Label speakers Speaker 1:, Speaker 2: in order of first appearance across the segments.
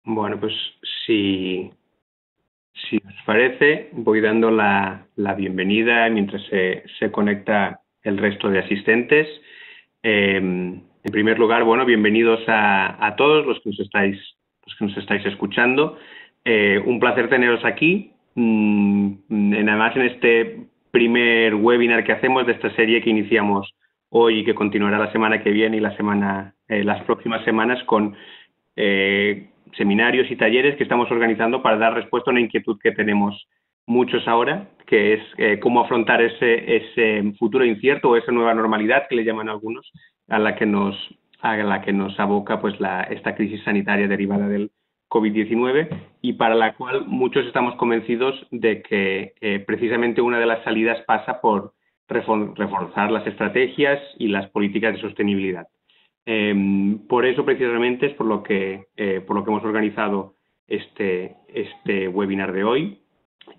Speaker 1: Bueno, pues si, si os parece, voy dando la bienvenida mientras se conecta el resto de asistentes. En primer lugar, bueno, bienvenidos a todos los que nos estáis escuchando. Un placer teneros aquí. Además, en este primer webinar que hacemos de esta serie que iniciamos hoy y que continuará la semana que viene y las próximas semanas con seminarios y talleres que estamos organizando para dar respuesta a una inquietud que tenemos muchos ahora, que es cómo afrontar ese futuro incierto o esa nueva normalidad que le llaman algunos, a la que nos aboca pues esta crisis sanitaria derivada del COVID-19 y para la cual muchos estamos convencidos de que precisamente una de las salidas pasa por reforzar las estrategias y las políticas de sostenibilidad. Por eso precisamente es por lo que hemos organizado este webinar de hoy.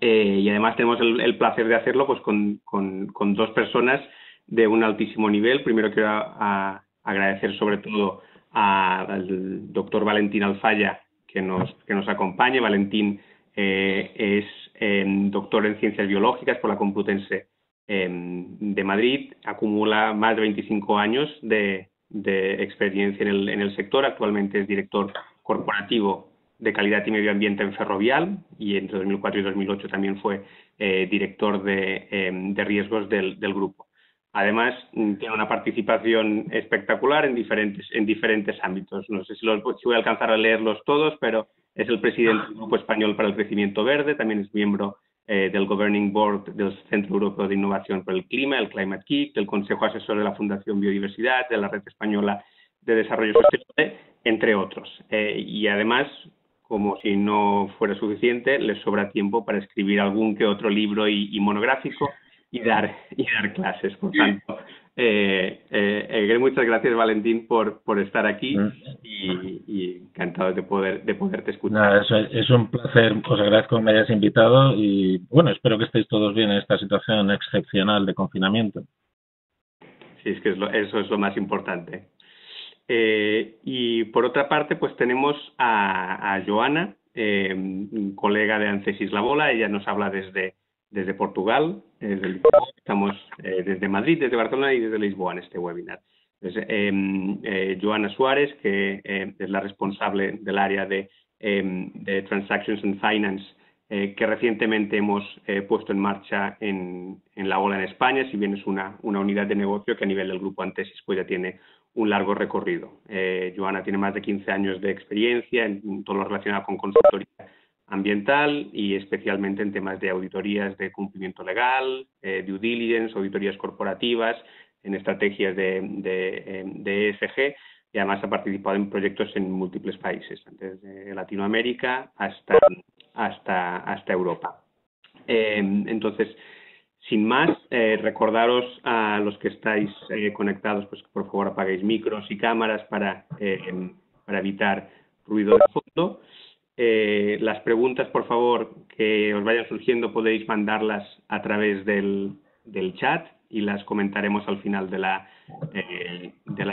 Speaker 1: Y además tenemos el placer de hacerlo pues con dos personas de un altísimo nivel. Primero quiero agradecer sobre todo al doctor Valentín Alfaya que nos acompañe. Valentín es doctor en Ciencias Biológicas por la Complutense de Madrid. Acumula más de 25 años de experiencia en el sector. Actualmente es director corporativo de calidad y medio ambiente en Ferrovial y entre 2004 y 2008 también fue director de riesgos del grupo. Además, tiene una participación espectacular en diferentes ámbitos. No sé si voy a alcanzar a leerlos todos, pero es el presidente del Grupo Español para el Crecimiento Verde, también es miembro del Governing Board del Centro Europeo de Innovación por el Clima, el Climate Kick, del Consejo Asesor de la Fundación Biodiversidad, de la Red Española de Desarrollo Sostenible, entre otros. Y además, como si no fuera suficiente, les sobra tiempo para escribir algún que otro libro y monográfico y dar clases. Por tanto, muchas gracias, Valentín, por estar aquí y encantado de poderte escuchar.
Speaker 2: Nada, es un placer, os agradezco que me hayáis invitado y bueno, espero que estéis todos bien en esta situación excepcional de confinamiento.
Speaker 1: Sí, es que eso es lo más importante. Y por otra parte, pues tenemos a Joana, colega de Ancesis La Bola. Ella nos habla desde Portugal, estamos desde Madrid, desde Barcelona y desde Lisboa en este webinar. Entonces, Joana Suárez, que es la responsable del área de Transactions and Finance, que recientemente hemos puesto en marcha en La Ola en España, si bien es una unidad de negocio que a nivel del grupo Antesis pues ya tiene un largo recorrido. Joana tiene más de 15 años de experiencia en todo lo relacionado con consultoría ambiental y especialmente en temas de auditorías de cumplimiento legal, due diligence, auditorías corporativas, en estrategias de ESG, y además ha participado en proyectos en múltiples países, desde Latinoamérica hasta Europa. Entonces, sin más, recordaros a los que estáis conectados, pues que por favor apaguéis micros y cámaras para evitar ruido de fondo. Las preguntas, por favor, que os vayan surgiendo, podéis mandarlas a través del chat y las comentaremos al final de la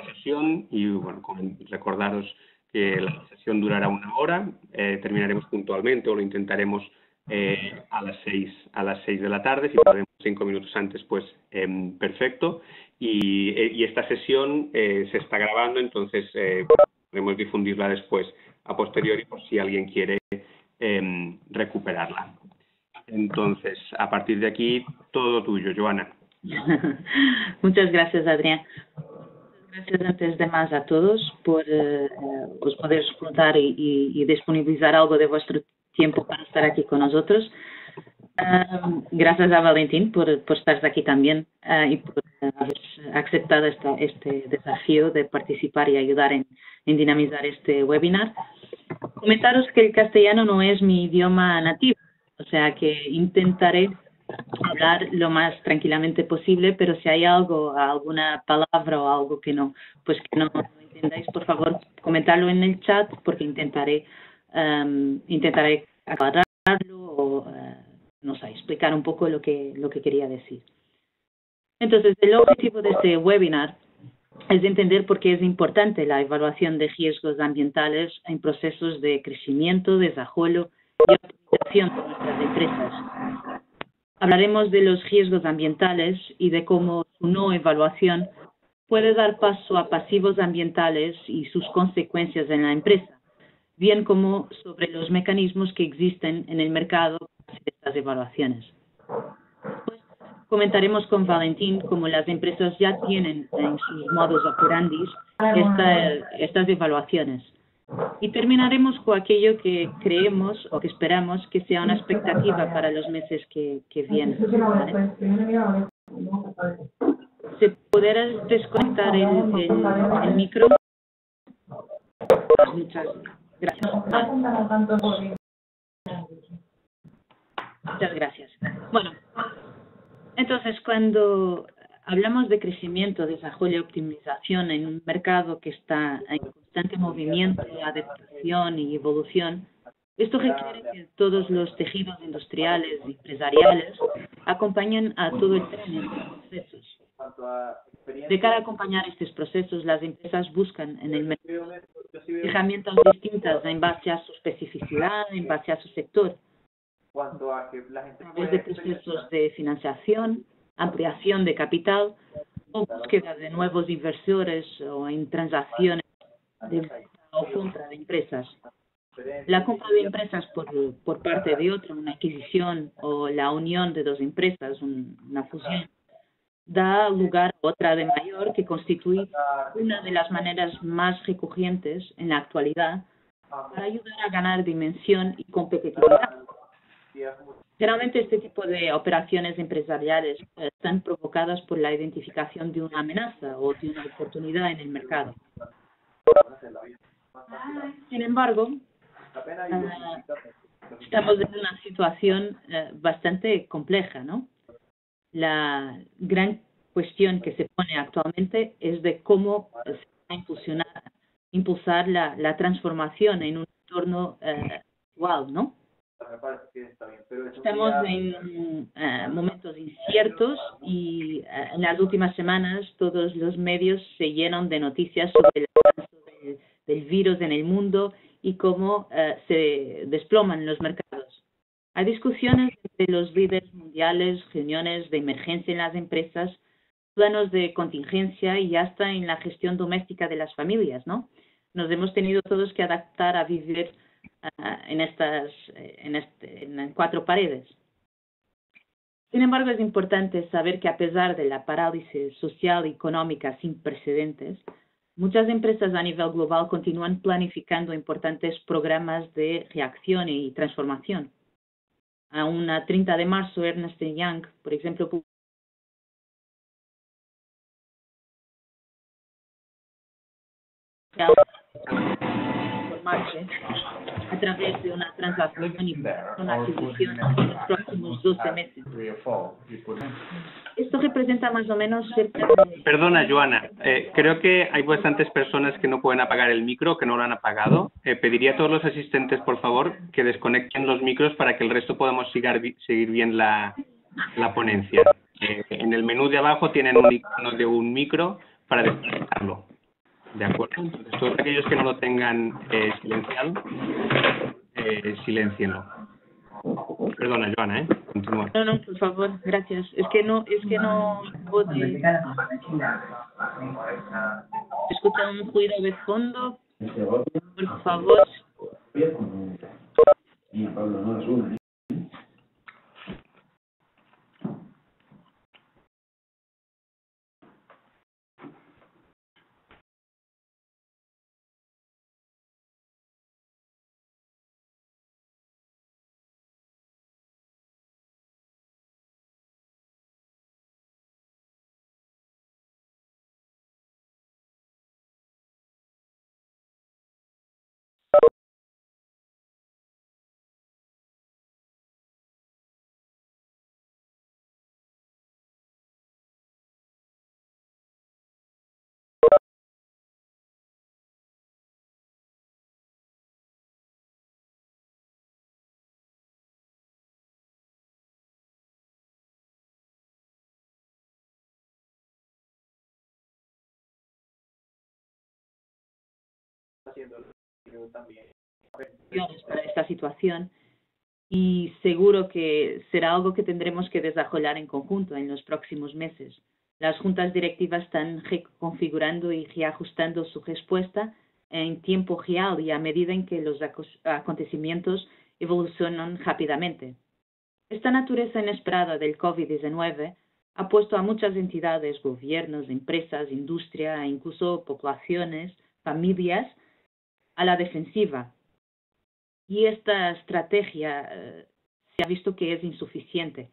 Speaker 1: sesión. Y bueno, recordaros que la sesión durará 1 hora, terminaremos puntualmente o lo intentaremos a las 6 de la tarde. Si podemos 5 minutos antes, pues perfecto. Y esta sesión se está grabando, entonces podemos difundirla después a posteriori por si alguien quiere recuperarla. Entonces, a partir de aquí, todo tuyo, Joana.
Speaker 3: Muchas gracias, Adrián. Gracias antes de más a todos por os poder escutar y disponibilizar algo de vuestro tiempo para estar aquí con nosotros. Gracias a Valentín por estar aquí también y por haber aceptado este desafío de participar y ayudar en dinamizar este webinar. Comentaros que el castellano no es mi idioma nativo, o sea que intentaré hablar lo más tranquilamente posible, pero si hay alguna palabra o algo que no entendáis, por favor, comentarlo en el chat porque intentaré aclararlo o no sé, explicar un poco lo que quería decir. Entonces, el objetivo de este webinar es entender por qué es importante la evaluación de riesgos ambientales en procesos de crecimiento, desarrollo y optimización de nuestras empresas. Hablaremos de los riesgos ambientales y de cómo su no evaluación puede dar paso a pasivos ambientales y sus consecuencias en la empresa, bien como sobre los mecanismos que existen en el mercado para hacer estas evaluaciones. Después comentaremos con Valentín cómo las empresas ya tienen en sus modus operandi estas evaluaciones. Y terminaremos con aquello que creemos o que esperamos que sea una expectativa para los meses que vienen. ¿Vale? ¿Se podrá desconectar el micro? Muchas gracias. Muchas gracias. Bueno, entonces cuando hablamos de crecimiento, desarrollo y optimización en un mercado que está en constante movimiento, adaptación y evolución, esto requiere que todos los tejidos industriales y empresariales acompañen a todo el tren en estos procesos. De cara a acompañar estos procesos, las empresas buscan en el mercado herramientas distintas en base a su especificidad, en base a su sector, a través de procesos de financiación, ampliación de capital o búsqueda de nuevos inversores o en transacciones de venta o compra de empresas. La compra de empresas por parte de otra, una adquisición o la unión de dos empresas, una fusión, da lugar a otra de mayor que constituye una de las maneras más recurrentes en la actualidad para ayudar a ganar dimensión y competitividad. Generalmente este tipo de operaciones empresariales están provocadas por la identificación de una amenaza o de una oportunidad en el mercado. Sin embargo, estamos en una situación bastante compleja, ¿no? La gran cuestión que se pone actualmente es de cómo se va a impulsar la transformación en un entorno actual, ¿no? Estamos en momentos inciertos y en las últimas semanas todos los medios se llenan de noticias sobre el avance del virus en el mundo y cómo se desploman los mercados. Hay discusiones entre los líderes mundiales, reuniones de emergencia en las empresas, planos de contingencia y hasta en la gestión doméstica de las familias, ¿no? Nos hemos tenido todos que adaptar a vivir en cuatro paredes. Sin embargo, es importante saber que a pesar de la parálisis social y económica sin precedentes, muchas empresas a nivel global continúan planificando importantes programas de reacción y transformación. Aún a 30 de marzo, Ernst Young, por ejemplo, formarse a través de una transacción y una adquisición en los próximos 12 meses. Esto representa más o menos cerca de...
Speaker 1: Perdona, Joana, creo que hay bastantes personas que no pueden apagar el micro, que no lo han apagado. Pediría a todos los asistentes, por favor, que desconecten los micros para que el resto podamos seguir bien la ponencia. En el menú de abajo tienen un icono de un micro para desconectarlo. ¿De acuerdo? Entonces, todos aquellos que no lo tengan silenciado, silencienlo. Perdona, Joana, continúa.
Speaker 3: No, por favor, gracias. Es que no puedo... ¿Escucha un ruido de fondo? Por favor. para esta situación y seguro que será algo que tendremos que desarrollar en conjunto en los próximos meses. Las juntas directivas están reconfigurando y reajustando su respuesta en tiempo real y a medida en que los acontecimientos evolucionan rápidamente. Esta naturaleza inesperada del COVID-19 ha puesto a muchas entidades, gobiernos, empresas, industria e incluso poblaciones, familias, a la defensiva. Y esta estrategia se ha visto que es insuficiente.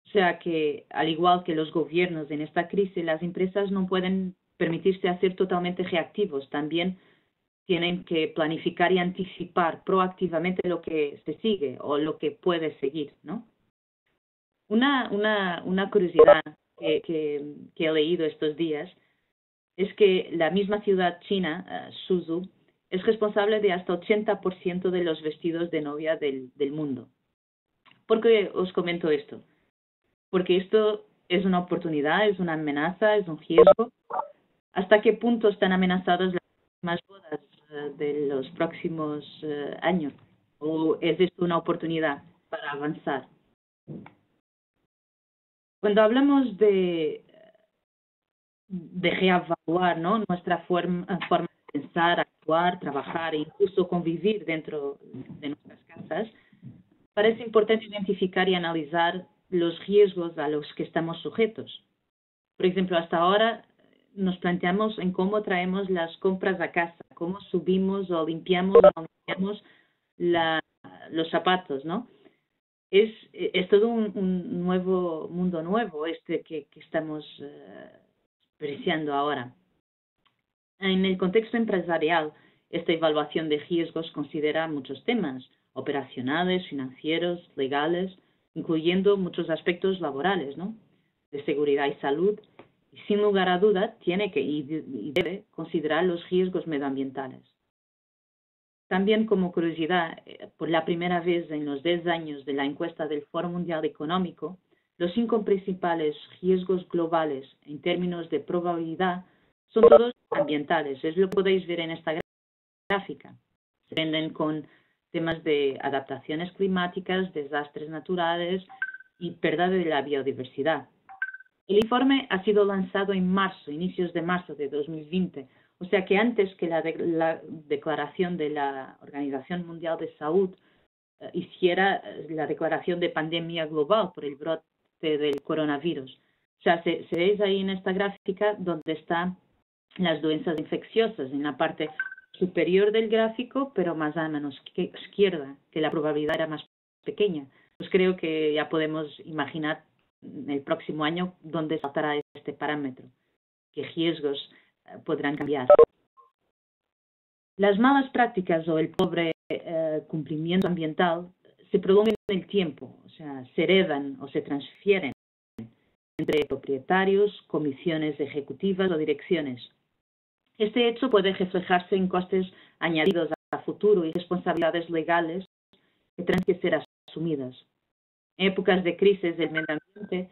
Speaker 3: O sea que, al igual que los gobiernos en esta crisis, las empresas no pueden permitirse ser totalmente reactivos. También tienen que planificar y anticipar proactivamente lo que se sigue o lo que puede seguir, ¿no? Una curiosidad que he leído estos días es que la misma ciudad china, Suzhou, es responsable de hasta 80% de los vestidos de novia del mundo. ¿Por qué os comento esto? Porque esto es una oportunidad, es una amenaza, es un riesgo. ¿Hasta qué punto están amenazadas las próximas bodas de los próximos años? ¿O es esto una oportunidad para avanzar? Cuando hablamos de reevaluar, ¿no?, nuestra forma de pensar, actuar, trabajar e incluso convivir dentro de nuestras casas, parece importante identificar y analizar los riesgos a los que estamos sujetos. Por ejemplo, hasta ahora nos planteamos en cómo traemos las compras a casa, cómo subimos o limpiamos los zapatos, ¿no? Es todo un nuevo mundo nuevo que estamos expresando ahora. En el contexto empresarial, esta evaluación de riesgos considera muchos temas operacionales, financieros, legales, incluyendo muchos aspectos laborales, ¿no?, de seguridad y salud, y sin lugar a duda tiene que y debe considerar los riesgos medioambientales. También, como curiosidad, por la primera vez en los 10 años de la encuesta del Foro Mundial Económico, los 5 principales riesgos globales en términos de probabilidad son todos ambientales. Es lo que podéis ver en esta gráfica. Se venden con temas de adaptaciones climáticas, desastres naturales y pérdida de la biodiversidad. El informe ha sido lanzado en marzo, inicios de marzo de 2020, o sea que antes que la declaración de la Organización Mundial de Salud hiciera la declaración de pandemia global por el brote del coronavirus. O sea, se veis ahí en esta gráfica donde están las doenças infecciosas en la parte superior del gráfico, pero más a mano izquierda, que la probabilidad era más pequeña. Pues creo que ya podemos imaginar el próximo año dónde saltará este parámetro, qué riesgos podrán cambiar. Las malas prácticas o el pobre cumplimiento ambiental se prolongan en el tiempo, o sea, se heredan o se transfieren entre propietarios, comisiones ejecutivas o direcciones. Este hecho puede reflejarse en costes añadidos a futuro y responsabilidades legales que tienen que ser asumidas. En épocas de crisis del medio ambiente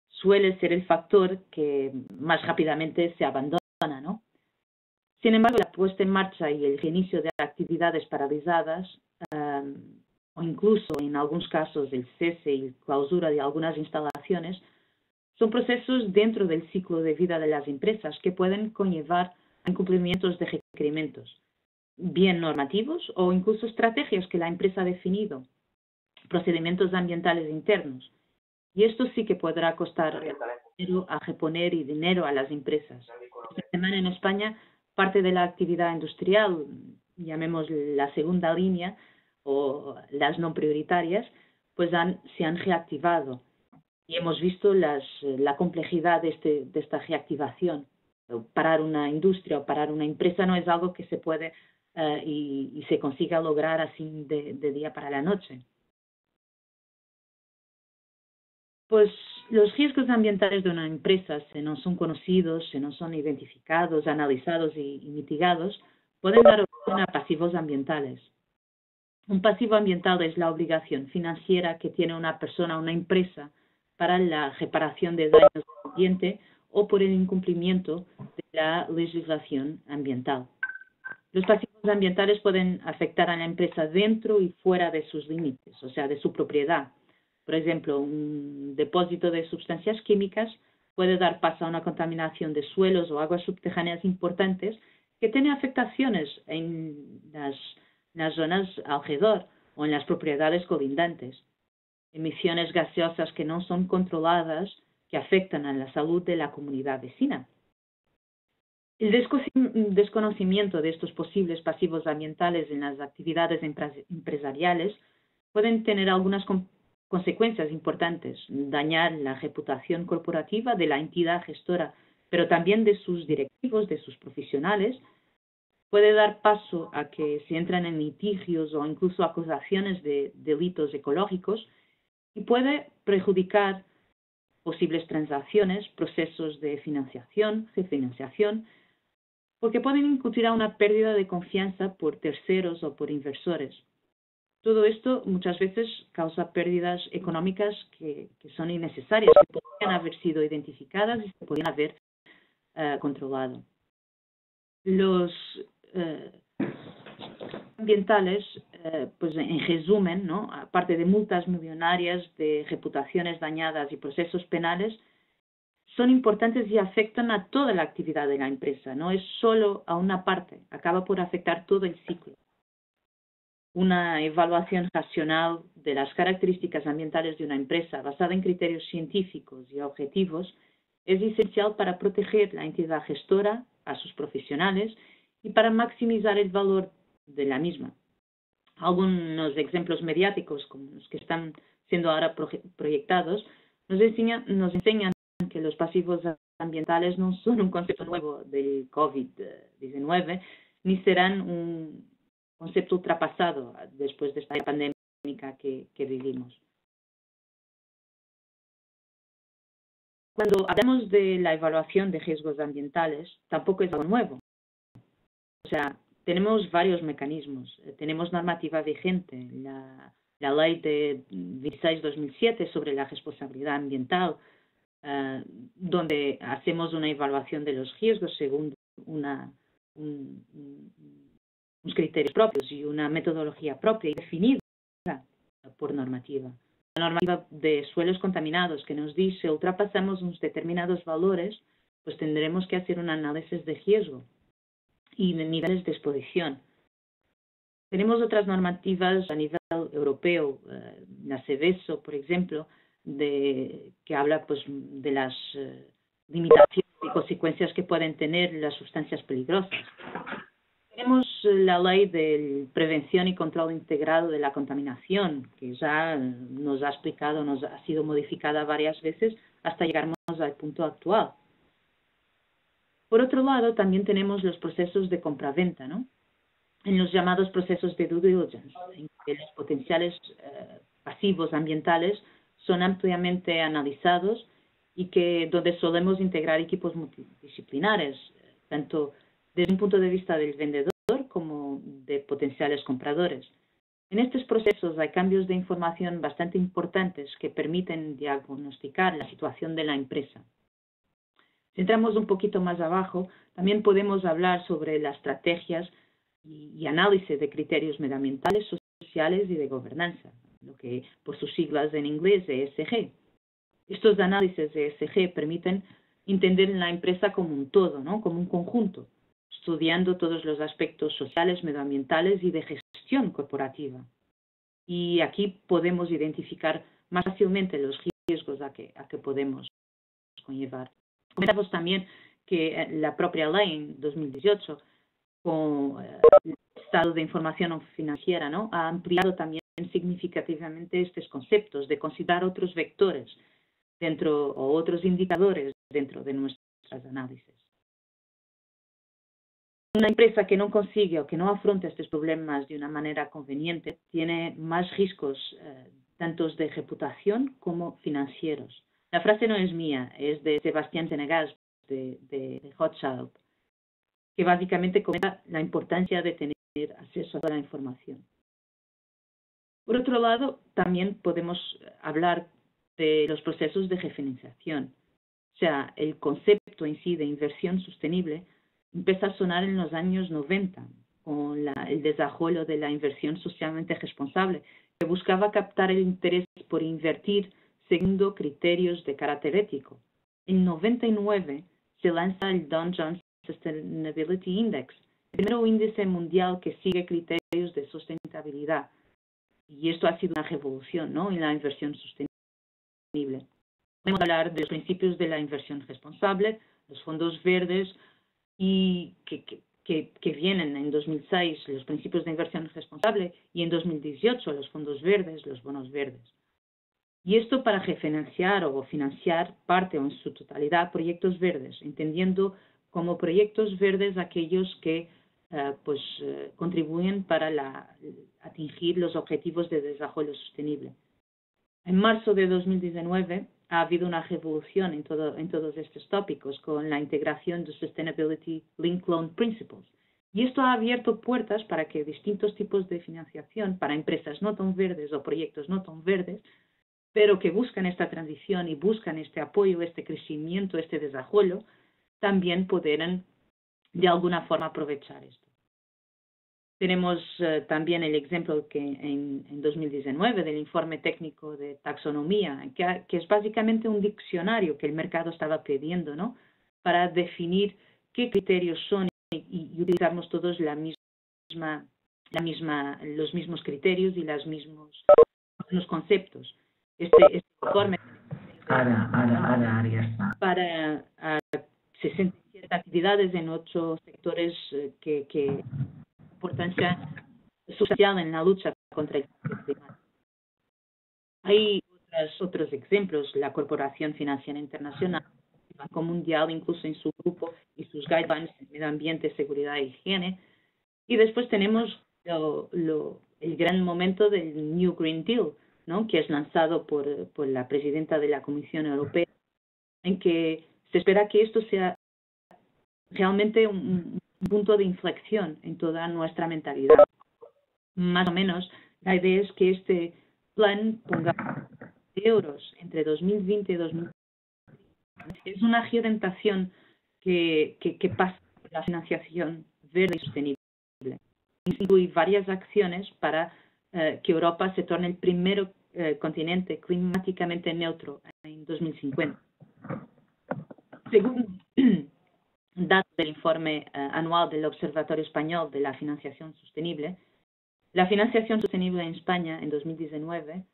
Speaker 3: suele ser el factor que más rápidamente se abandona, ¿no? Sin embargo, la puesta en marcha y el reinicio de actividades paralizadas, o incluso en algunos casos el cese y clausura de algunas instalaciones, son procesos dentro del ciclo de vida de las empresas que pueden conllevar a incumplimientos de requerimientos, bien normativos o incluso estrategias que la empresa ha definido, procedimientos ambientales internos. Y esto sí que podrá costar dinero a reponer y dinero a las empresas. Esta semana en España, parte de la actividad industrial, llamemos la segunda línea o las no prioritarias, pues se han reactivado. Y hemos visto la complejidad de esta reactivación. Parar una industria o parar una empresa no es algo que se puede y se consiga lograr así de día para la noche. Pues los riesgos ambientales de una empresa, si no son conocidos, si no son identificados, analizados y mitigados, pueden dar origen a pasivos ambientales. Un pasivo ambiental es la obligación financiera que tiene una persona o una empresa para la reparación de daños al ambiente o por el incumplimiento de la legislación ambiental. Los pasivos ambientales pueden afectar a la empresa dentro y fuera de sus límites, o sea, de su propiedad. Por ejemplo, un depósito de sustancias químicas puede dar paso a una contaminación de suelos o aguas subterráneas importantes que tiene afectaciones en las zonas alrededor o en las propiedades colindantes. Emisiones gaseosas que no son controladas que afectan a la salud de la comunidad vecina. El desconocimiento de estos posibles pasivos ambientales en las actividades empresariales pueden tener algunas consecuencias importantes, dañar la reputación corporativa de la entidad gestora, pero también de sus directivos, de sus profesionales. Puede dar paso a que se entren en litigios o incluso acusaciones de delitos ecológicos y puede perjudicar posibles transacciones, procesos de financiación, porque pueden incutir a una pérdida de confianza por terceros o por inversores. Todo esto muchas veces causa pérdidas económicas que son innecesarias, que podrían haber sido identificadas y se podrían haber controlado. Los ambientales, pues en resumen, ¿no? Aparte de multas millonarias, de reputaciones dañadas y procesos penales, son importantes y afectan a toda la actividad de la empresa, no es solo a una parte, acaba por afectar todo el ciclo. Una evaluación racional de las características ambientales de una empresa basada en criterios científicos y objetivos es esencial para proteger la entidad gestora, a sus profesionales y para maximizar el valor de la misma. Algunos ejemplos mediáticos, como los que están siendo ahora proyectados, nos enseñan que los pasivos ambientales no son un concepto nuevo del COVID-19, ni serán un concepto ultrapasado después de esta pandemia que vivimos. Cuando hablamos de la evaluación de riesgos ambientales, tampoco es algo nuevo. O sea, tenemos varios mecanismos. Tenemos normativa vigente, la ley de 26/2007 sobre la responsabilidad ambiental, donde hacemos una evaluación de los riesgos según unos criterios propios y una metodología propia y definida por normativa. La normativa de suelos contaminados que nos dice ultrapasamos unos determinados valores, pues tendremos que hacer un análisis de riesgo y de niveles de exposición. Tenemos otras normativas a nivel europeo, la Seveso, por ejemplo, que habla pues, de las limitaciones y consecuencias que pueden tener las sustancias peligrosas. Tenemos la ley de prevención y control integrado de la contaminación, que ya nos ha explicado, nos ha sido modificada varias veces hasta llegarnos al punto actual. Por otro lado, también tenemos los procesos de compraventa, ¿no? En los llamados procesos de due diligence, en que los potenciales pasivos ambientales son ampliamente analizados y donde solemos integrar equipos multidisciplinares, tanto desde un punto de vista del vendedor como de potenciales compradores. En estos procesos hay cambios de información bastante importantes que permiten diagnosticar la situación de la empresa. Si entramos un poquito más abajo, también podemos hablar sobre las estrategias y análisis de criterios medioambientales, sociales y de gobernanza, lo que por sus siglas en inglés ESG. Estos análisis de ESG permiten entender la empresa como un todo, ¿no? Como un conjunto, estudiando todos los aspectos sociales, medioambientales y de gestión corporativa. Y aquí podemos identificar más fácilmente los riesgos a que podemos conllevar. Comentamos también que la propia ley en 2018, con el estado de información financiera, ¿no? Ha ampliado también significativamente estos conceptos de considerar otros vectores o otros indicadores dentro de nuestras análisis. Una empresa que no consigue o que no afronta estos problemas de una manera conveniente tiene más riesgos tanto de reputación como financieros. La frase no es mía, es de Sebastián Senegas de Rothschild, que básicamente comenta la importancia de tener acceso a toda la información. Por otro lado, también podemos hablar de los procesos de refinanciación. O sea, el concepto en sí de inversión sostenible empieza a sonar en los años 90 con el desarrollo de la inversión socialmente responsable, que buscaba captar el interés por invertir siguiendo criterios de carácter ético. En 99 se lanza el Dow Jones Sustainability Index, el primer índice mundial que sigue criterios de sustentabilidad. Y esto ha sido una revolución, ¿no?, en la inversión sostenible. Podemos hablar de los principios de la inversión responsable, los fondos verdes, y que vienen en 2006 los principios de inversión responsable y en 2018 los fondos verdes, los bonos verdes. Y esto para refinanciar o financiar parte o en su totalidad proyectos verdes, entendiendo como proyectos verdes aquellos que contribuyen para atingir los objetivos de desarrollo sostenible. En marzo de 2019 ha habido una revolución en todos estos tópicos con la integración de Sustainability Linked Loan Principles. Y esto ha abierto puertas para que distintos tipos de financiación para empresas no tan verdes o proyectos no tan verdes, pero que buscan esta transición y buscan este apoyo, este crecimiento, este desarrollo, también pudieran de alguna forma aprovechar esto. Tenemos también el ejemplo que en 2019 del informe técnico de taxonomía, que es básicamente un diccionario que el mercado estaba pidiendo, ¿no?, para definir qué criterios son y utilizarnos todos los mismos criterios y los mismos conceptos. Este informe para 67 actividades en 8 sectores que importancia sustancial en la lucha contra el cambio climático. Hay otros ejemplos, la Corporación Financiera Internacional, el Banco Mundial, incluso en su grupo y sus guidelines de medio ambiente, seguridad e higiene. Y después tenemos el gran momento del New Green Deal, ¿no?, que es lanzado por la presidenta de la Comisión Europea, en que se espera que esto sea realmente un punto de inflexión en toda nuestra mentalidad. Más o menos, la idea es que este plan ponga euros entre 2020 y 2030. Es una orientación que pasa por la financiación verde y sostenible. Incluye varias acciones para que Europa se torne el primer continente climáticamente neutro en 2050. Según datos del informe anual del Observatorio Español de la Financiación Sostenible, la financiación sostenible en España en 2019,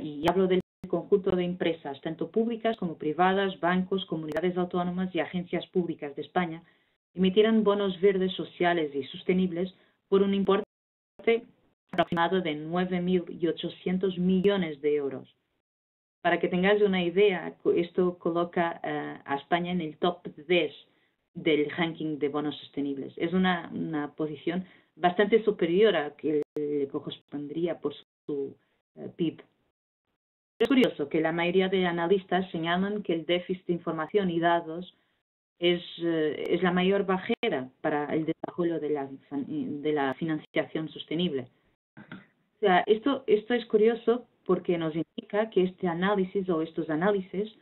Speaker 3: y hablo del conjunto de empresas, tanto públicas como privadas, bancos, comunidades autónomas y agencias públicas de España, emitieron bonos verdes sociales y sostenibles por un importe aproximado de 9.800 millones de euros. Para que tengáis una idea, esto coloca a España en el top 10 del ranking de bonos sostenibles. Es una posición bastante superior a que le correspondería por su PIB. Es curioso que la mayoría de analistas señalan que el déficit de información y datos es la mayor barrera para el desarrollo de la financiación sostenible. O sea, esto es curioso porque nos indica que este análisis o estos análisis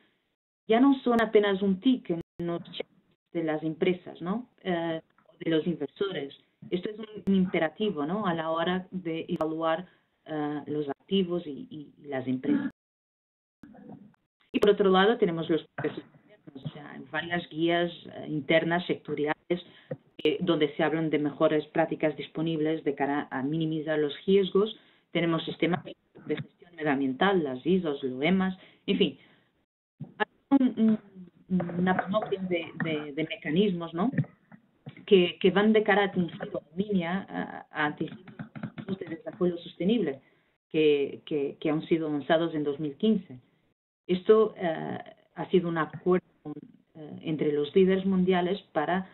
Speaker 3: ya no son apenas un tic en los chats de las empresas, ¿no?, de los inversores. Esto es un imperativo, ¿no?, a la hora de evaluar los activos y las empresas. Y por otro lado tenemos los procesos internos, varias guías internas sectoriales donde se hablan de mejores prácticas disponibles de cara a minimizar los riesgos. Tenemos sistemas de gestión medioambiental, las ISOs, los EMAs, en fin. Hay una panoplia de mecanismos, ¿no?, que van de cara a atingir los de desarrollo sostenible que han sido lanzados en 2015. Esto ha sido un acuerdo entre los líderes mundiales para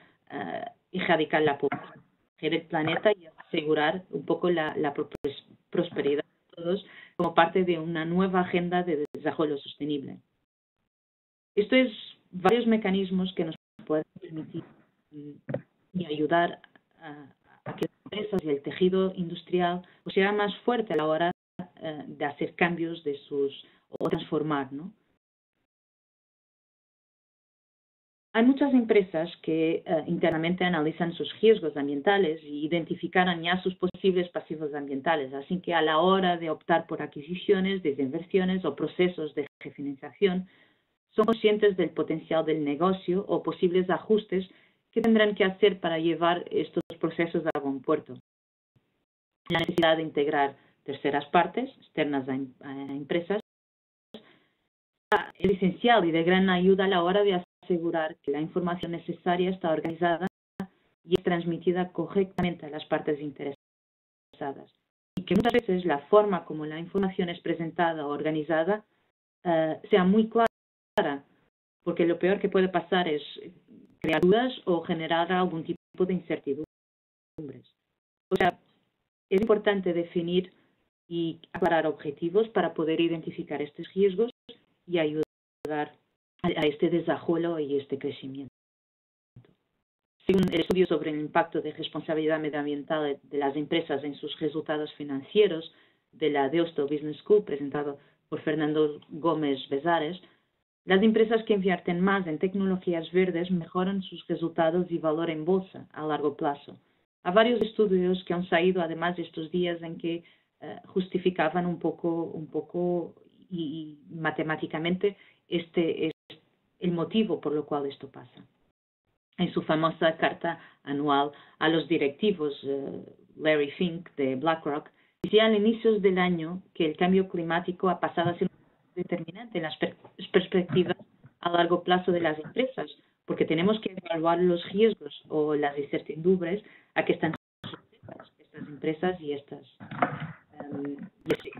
Speaker 3: erradicar la pobreza, proteger el planeta y asegurar un poco la prosperidad de todos como parte de una nueva agenda de desarrollo sostenible. Esto es varios mecanismos que nos pueden permitir y ayudar a que las empresas y el tejido industrial sea más fuerte a la hora de hacer cambios o transformar, ¿no? Hay muchas empresas que internamente analizan sus riesgos ambientales y identifican ya sus posibles pasivos ambientales, así que a la hora de optar por adquisiciones, desinversiones o procesos de refinanciación, son conscientes del potencial del negocio o posibles ajustes que tendrán que hacer para llevar estos procesos a buen puerto. La necesidad de integrar terceras partes externas a empresas es esencial y de gran ayuda a la hora de asegurar que la información necesaria está organizada y es transmitida correctamente a las partes interesadas. Y que muchas veces la forma como la información es presentada o organizada sea muy clara, porque lo peor que puede pasar es crear dudas o generar algún tipo de incertidumbres. O sea, es importante definir y aclarar objetivos para poder identificar estos riesgos y ayudar a este desarrollo y este crecimiento. Según el estudio sobre el impacto de responsabilidad medioambiental de las empresas en sus resultados financieros de la Deusto Business School, presentado por Fernando Gómez Bezares, las empresas que invierten más en tecnologías verdes mejoran sus resultados y valor en bolsa a largo plazo. Hay varios estudios que han salido además estos días en que justificaban un poco y matemáticamente el motivo por lo cual esto pasa. En su famosa carta anual a los directivos, Larry Fink de BlackRock decía al inicio del año que el cambio climático ha pasado a ser determinante en las perspectivas a largo plazo de las empresas, porque tenemos que evaluar los riesgos o las incertidumbres a que están sujetas estas empresas y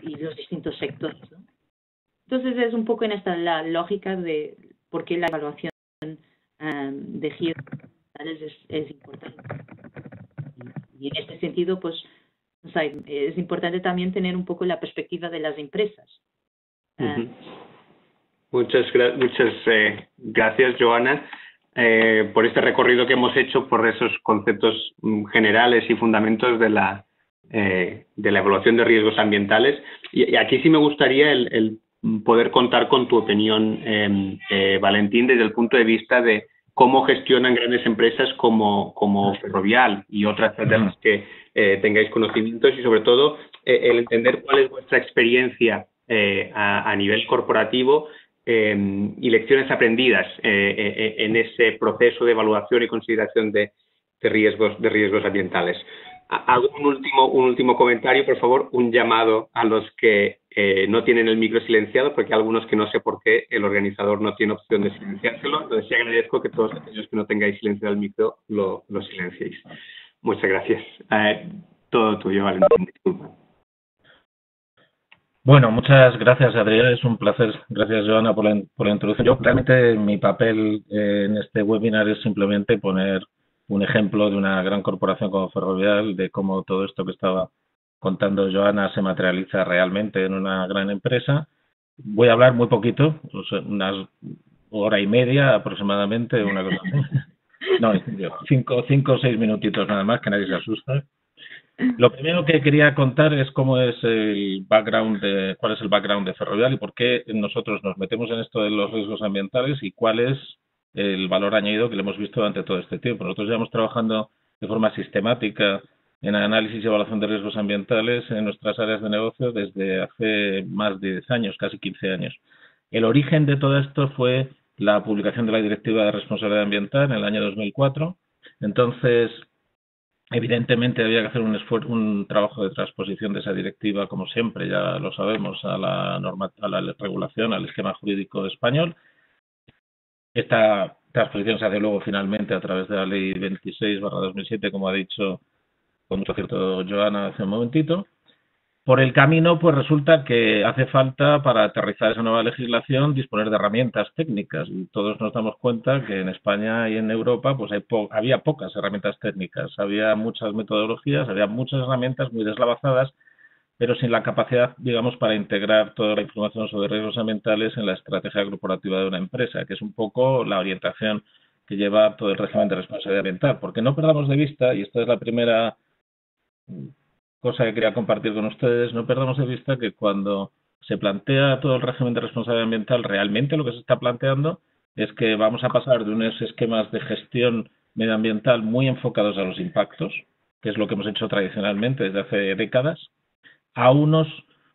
Speaker 3: y los distintos sectores, ¿no? Entonces es un poco en esta la lógica de por qué la evaluación de riesgos es importante. Y en este sentido, pues, o sea, es importante también tener un poco la perspectiva de las empresas.
Speaker 1: Muchas gracias, Joana, por este recorrido que hemos hecho por esos conceptos generales y fundamentos de la evaluación de riesgos ambientales. Y aquí sí me gustaría el poder contar con tu opinión, Valentín, desde el punto de vista de cómo gestionan grandes empresas como Ferrovial y otras de las que tengáis conocimientos, y sobre todo el entender cuál es vuestra experiencia a nivel corporativo y lecciones aprendidas en ese proceso de evaluación y consideración de riesgos ambientales. Hago un último comentario, por favor, un llamado a los que no tienen el micro silenciado, porque hay algunos que no sé por qué el organizador no tiene opción de silenciárselo. Entonces sí agradezco que todos aquellos que no tengáis silenciado el micro lo silenciéis. Muchas gracias. Todo tuyo, Valentín. Disculpa.
Speaker 2: Bueno, muchas gracias, Adrián. Es un placer. Gracias, Joana, por la introducción. Yo realmente mi papel en este webinar es simplemente poner un ejemplo de una gran corporación como Ferrovial, de cómo todo esto que estaba contando Joana se materializa realmente en una gran empresa. Voy a hablar muy poquito, unas hora y media aproximadamente, una cosa así. No, 5 o 6 minutitos nada más, que nadie se asusta. Lo primero que quería contar es cómo es cuál es el background de Ferrovial y por qué nosotros nos metemos en esto de los riesgos ambientales y cuál es el valor añadido que le hemos visto durante todo este tiempo. Nosotros llevamos trabajando de forma sistemática en análisis y evaluación de riesgos ambientales en nuestras áreas de negocio desde hace más de 10 años, casi 15 años. El origen de todo esto fue la publicación de la Directiva de Responsabilidad Ambiental en el año 2004. Entonces, evidentemente había que hacer un trabajo de transposición de esa directiva, como siempre, ya lo sabemos, a la regulación, al esquema jurídico español. Esta transposición se hace luego finalmente a través de la Ley 26/2007, como ha dicho con mucho acierto Joana hace un momentito. Por el camino, pues resulta que hace falta, para aterrizar esa nueva legislación, disponer de herramientas técnicas. Y todos nos damos cuenta que en España y en Europa pues había pocas herramientas técnicas. Había muchas metodologías, había muchas herramientas muy deslavazadas, pero sin la capacidad, digamos, para integrar toda la información sobre riesgos ambientales en la estrategia corporativa de una empresa, que es un poco la orientación que lleva todo el régimen de responsabilidad ambiental. Porque no perdamos de vista, y esta es la primera cosa que quería compartir con ustedes, no perdamos de vista que cuando se plantea todo el régimen de responsabilidad ambiental, realmente lo que se está planteando es que vamos a pasar de unos esquemas de gestión medioambiental muy enfocados a los impactos, que es lo que hemos hecho tradicionalmente desde hace décadas, a unos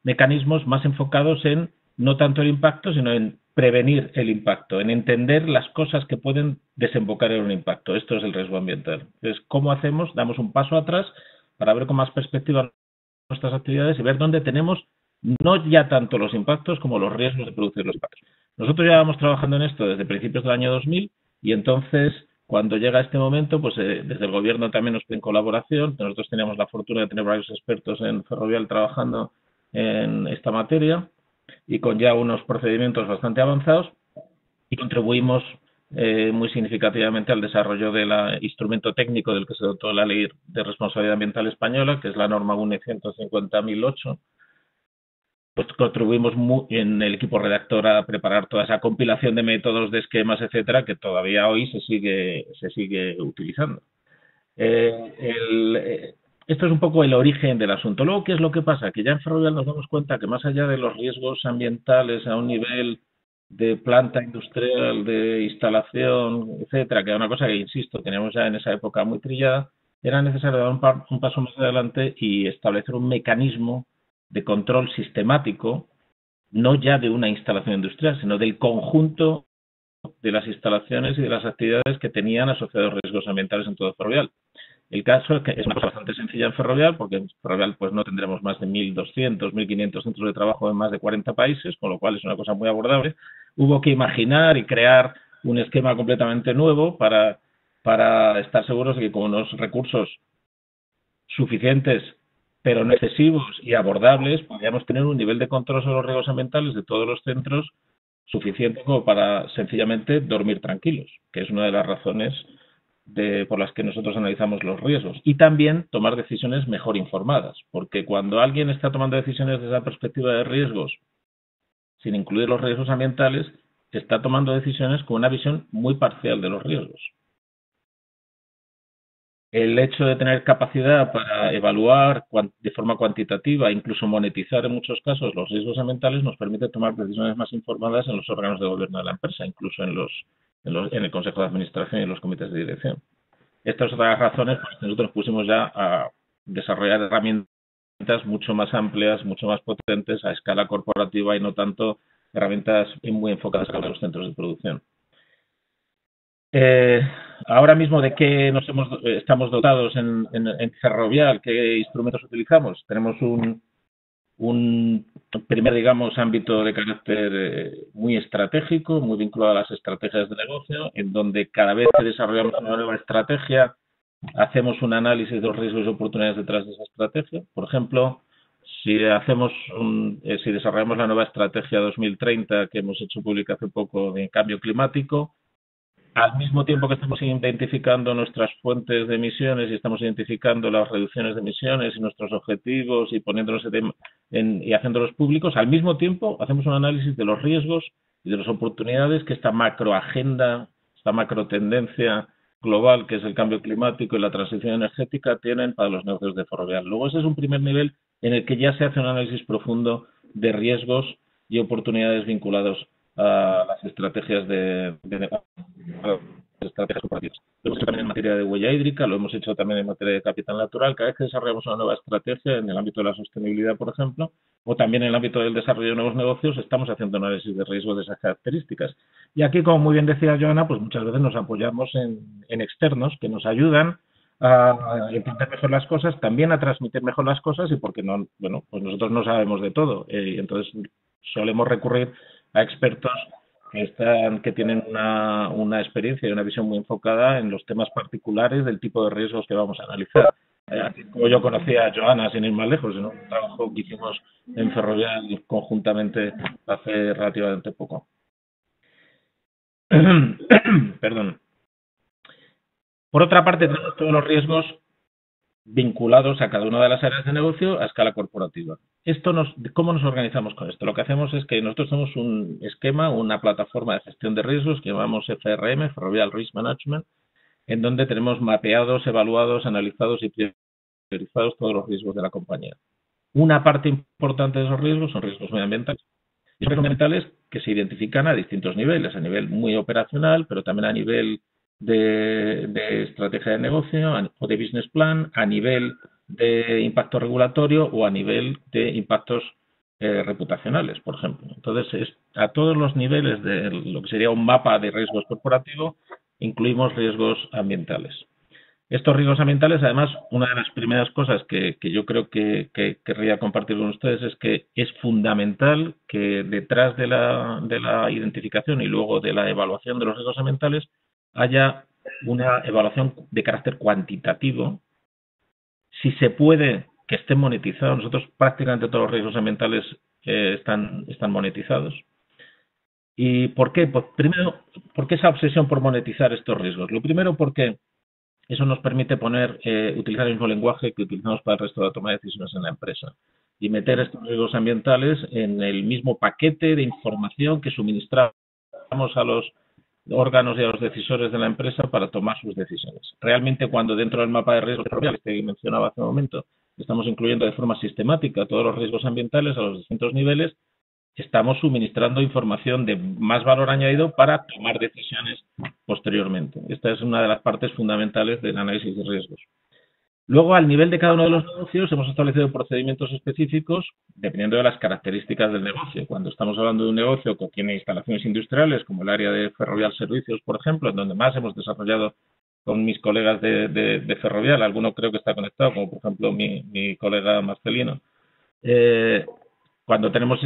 Speaker 2: mecanismos más enfocados en no tanto el impacto, sino en prevenir el impacto, en entender las cosas que pueden desembocar en un impacto. Esto es el riesgo ambiental. Entonces, ¿cómo hacemos? Damos un paso atrás para ver con más perspectiva nuestras actividades y ver dónde tenemos no ya tanto los impactos como los riesgos de producir los impactos. Nosotros ya vamos trabajando en esto desde principios del año 2000 y entonces cuando llega este momento, pues desde el gobierno también nos piden colaboración. Nosotros teníamos la fortuna de tener varios expertos en Ferrovial trabajando en esta materia y con ya unos procedimientos bastante avanzados y contribuimos muy significativamente al desarrollo del instrumento técnico del que se dotó la Ley de Responsabilidad Ambiental Española, que es la norma UNE 150.008. Pues contribuimos en el equipo redactor a preparar toda esa compilación de métodos, de esquemas, etcétera, que todavía hoy se sigue utilizando. Esto es un poco el origen del asunto. Luego, ¿qué es lo que pasa? Que ya en Ferrovial nos damos cuenta que más allá de los riesgos ambientales a un nivel de planta industrial, de instalación, etcétera, que era una cosa que, insisto, teníamos ya en esa época muy trillada, era necesario dar un paso más adelante y establecer un mecanismo de control sistemático, no ya de una instalación industrial, sino del conjunto de las instalaciones y de las actividades que tenían asociados riesgos ambientales en todo Ferrovial. El caso es que es una cosa bastante sencilla en Ferrovial, porque en Ferrovial pues no tendremos más de 1.200, 1.500 centros de trabajo en más de 40 países, con lo cual es una cosa muy abordable. Hubo que imaginar y crear un esquema completamente nuevo para estar seguros de que con unos recursos suficientes pero no excesivos y abordables, podríamos tener un nivel de control sobre los riesgos ambientales de todos los centros suficiente como para sencillamente dormir tranquilos, que es una de las razones por las que nosotros analizamos los riesgos. Y también tomar decisiones mejor informadas, porque cuando alguien está tomando decisiones desde la perspectiva de riesgos, sin incluir los riesgos ambientales, está tomando decisiones con una visión muy parcial de los riesgos. El hecho de tener capacidad para evaluar de forma cuantitativa, incluso monetizar en muchos casos los riesgos ambientales, nos permite tomar decisiones más informadas en los órganos de gobierno de la empresa, incluso en el Consejo de Administración y en los comités de dirección. Estas son las razones por las que nosotros pusimos ya a desarrollar herramientas mucho más amplias, mucho más potentes a escala corporativa y no tanto herramientas muy enfocadas a los centros de producción. Ahora mismo, ¿de qué estamos dotados en Ferrovial? ¿Qué instrumentos utilizamos? Tenemos un primer, digamos, ámbito de carácter muy estratégico, muy vinculado a las estrategias de negocio, en donde cada vez que desarrollamos una nueva estrategia, hacemos un análisis de los riesgos y oportunidades detrás de esa estrategia. Por ejemplo, si desarrollamos la nueva estrategia 2030 que hemos hecho pública hace poco de cambio climático, al mismo tiempo que estamos identificando nuestras fuentes de emisiones y estamos identificando las reducciones de emisiones y nuestros objetivos y poniéndolos y haciéndolos públicos, al mismo tiempo hacemos un análisis de los riesgos y de las oportunidades que esta macroagenda, esta macrotendencia global que es el cambio climático y la transición energética tienen para los negocios de Ferrovial. Luego ese es un primer nivel en el que ya se hace un análisis profundo de riesgos y oportunidades vinculados a las estrategias de estrategias corporativas. Lo hemos hecho también en materia de huella hídrica, lo hemos hecho también en materia de capital natural. Cada vez que desarrollamos una nueva estrategia en el ámbito de la sostenibilidad, por ejemplo, o también en el ámbito del desarrollo de nuevos negocios, estamos haciendo análisis de riesgo de esas características. Y aquí, como muy bien decía Joana, pues muchas veces nos apoyamos en externos que nos ayudan a entender mejor las cosas, también a transmitir mejor las cosas y porque no, bueno, pues nosotros no sabemos de todo. Entonces solemos recurrir a expertos que tienen una experiencia y una visión muy enfocada en los temas particulares del tipo de riesgos que vamos a analizar. Como yo conocía a Joana, sin ir más lejos, en un trabajo que hicimos en Ferrovial conjuntamente hace relativamente poco. Perdón. Por otra parte, tenemos todos los riesgos vinculados a cada una de las áreas de negocio a escala corporativa. ¿Cómo nos organizamos con esto? Lo que hacemos es que nosotros tenemos un esquema, una plataforma de gestión de riesgos que llamamos FRM, Ferrovial Risk Management, en donde tenemos mapeados, evaluados, analizados y priorizados todos los riesgos de la compañía. Una parte importante de esos riesgos son riesgos medioambientales. Y son riesgos medioambientales que se identifican a distintos niveles, a nivel muy operacional, pero también a nivel de estrategia de negocio o de business plan, a nivel de impacto regulatorio o a nivel de impactos reputacionales, por ejemplo. Entonces, a todos los niveles de lo que sería un mapa de riesgos corporativo, incluimos riesgos ambientales. Estos riesgos ambientales, además, una de las primeras cosas que yo creo que querría compartir con ustedes es que es fundamental que detrás de la identificación y luego de la evaluación de los riesgos ambientales haya una evaluación de carácter cuantitativo. Si se puede, que estén monetizados. Nosotros prácticamente todos los riesgos ambientales están monetizados. ¿Y por qué? Pues primero, ¿por qué esa obsesión por monetizar estos riesgos? Lo primero, porque eso nos permite utilizar el mismo lenguaje que utilizamos para el resto de la toma de decisiones en la empresa y meter estos riesgos ambientales en el mismo paquete de información que suministramos a los órganos y a los decisores de la empresa para tomar sus decisiones. Realmente, cuando dentro del mapa de riesgos ferroviarios que mencionaba hace un momento estamos incluyendo de forma sistemática todos los riesgos ambientales a los distintos niveles, estamos suministrando información de más valor añadido para tomar decisiones posteriormente. Esta es una de las partes fundamentales del análisis de riesgos. Luego, al nivel de cada uno de los negocios, hemos establecido procedimientos específicos dependiendo de las características del negocio. Cuando estamos hablando de un negocio que tiene instalaciones industriales, como el área de Ferrovial Servicios, por ejemplo, en donde más hemos desarrollado con mis colegas de Ferrovial, alguno creo que está conectado, como por ejemplo mi colega Marcelino. Cuando tenemos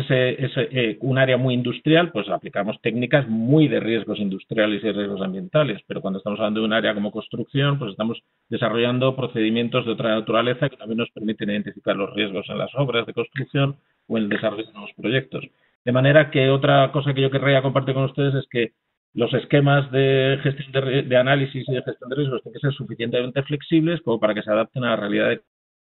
Speaker 2: un área muy industrial, pues aplicamos técnicas muy de riesgos industriales y riesgos ambientales, pero cuando estamos hablando de un área como construcción, pues estamos desarrollando procedimientos de otra naturaleza que también nos permiten identificar los riesgos en las obras de construcción o en el desarrollo de nuevos proyectos. De manera que otra cosa que yo querría compartir con ustedes es que los esquemas de gestión de análisis y de gestión de riesgos tienen que ser suficientemente flexibles como para que se adapten a la realidad de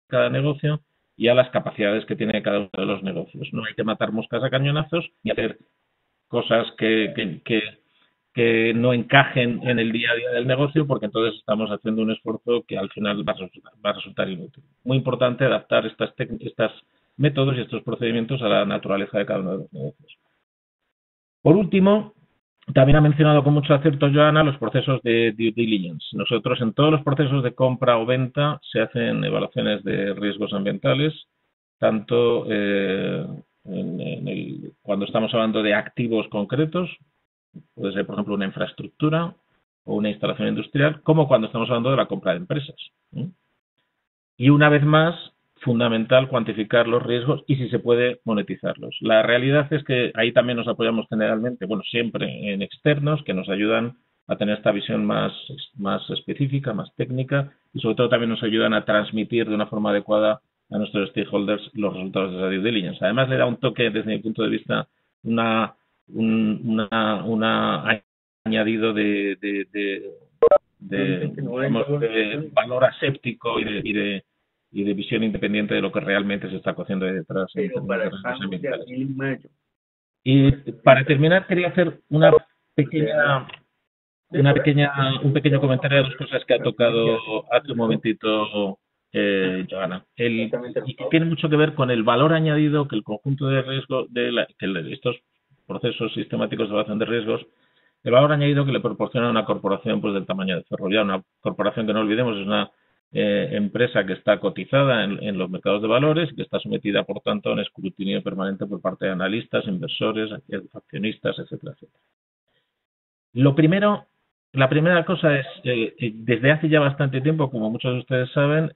Speaker 2: cada negocio y a las capacidades que tiene cada uno de los negocios. No hay que matar moscas a cañonazos ni hacer cosas que no encajen en el día a día del negocio, porque entonces estamos haciendo un esfuerzo que al final va a resultar inútil. Muy importante adaptar estos métodos y estos procedimientos a la naturaleza de cada uno de los negocios. Por último, también ha mencionado con mucho acierto Joana los procesos de due diligence. Nosotros en todos los procesos de compra o venta se hacen evaluaciones de riesgos ambientales, tanto cuando estamos hablando de activos concretos, puede ser por ejemplo una infraestructura o una instalación industrial, como cuando estamos hablando de la compra de empresas. Y una vez más, fundamental cuantificar los riesgos y si se puede monetizarlos. La realidad es que ahí también nos apoyamos generalmente, bueno, siempre en externos que nos ayudan a tener esta visión más específica, más técnica y sobre todo también nos ayudan a transmitir de una forma adecuada a nuestros stakeholders los resultados de esa due diligence. Además le da un toque desde mi punto de vista un añadido de valor aséptico y de visión independiente de lo que realmente se está cociendo detrás en términos de riesgos ambientales. Y para terminar quería hacer un pequeño comentario de dos cosas que ha tocado hace un momentito Joana. Y tiene mucho que ver con el valor añadido que el conjunto de riesgos estos procesos sistemáticos de evaluación de riesgos, el valor añadido que le proporciona una corporación pues del tamaño de Ferrovial, una corporación que no olvidemos es una empresa que está cotizada en los mercados de valores y que está sometida, por tanto, a un escrutinio permanente por parte de analistas, inversores, accionistas, etcétera, etcétera. La primera cosa es, desde hace ya bastante tiempo, como muchos de ustedes saben,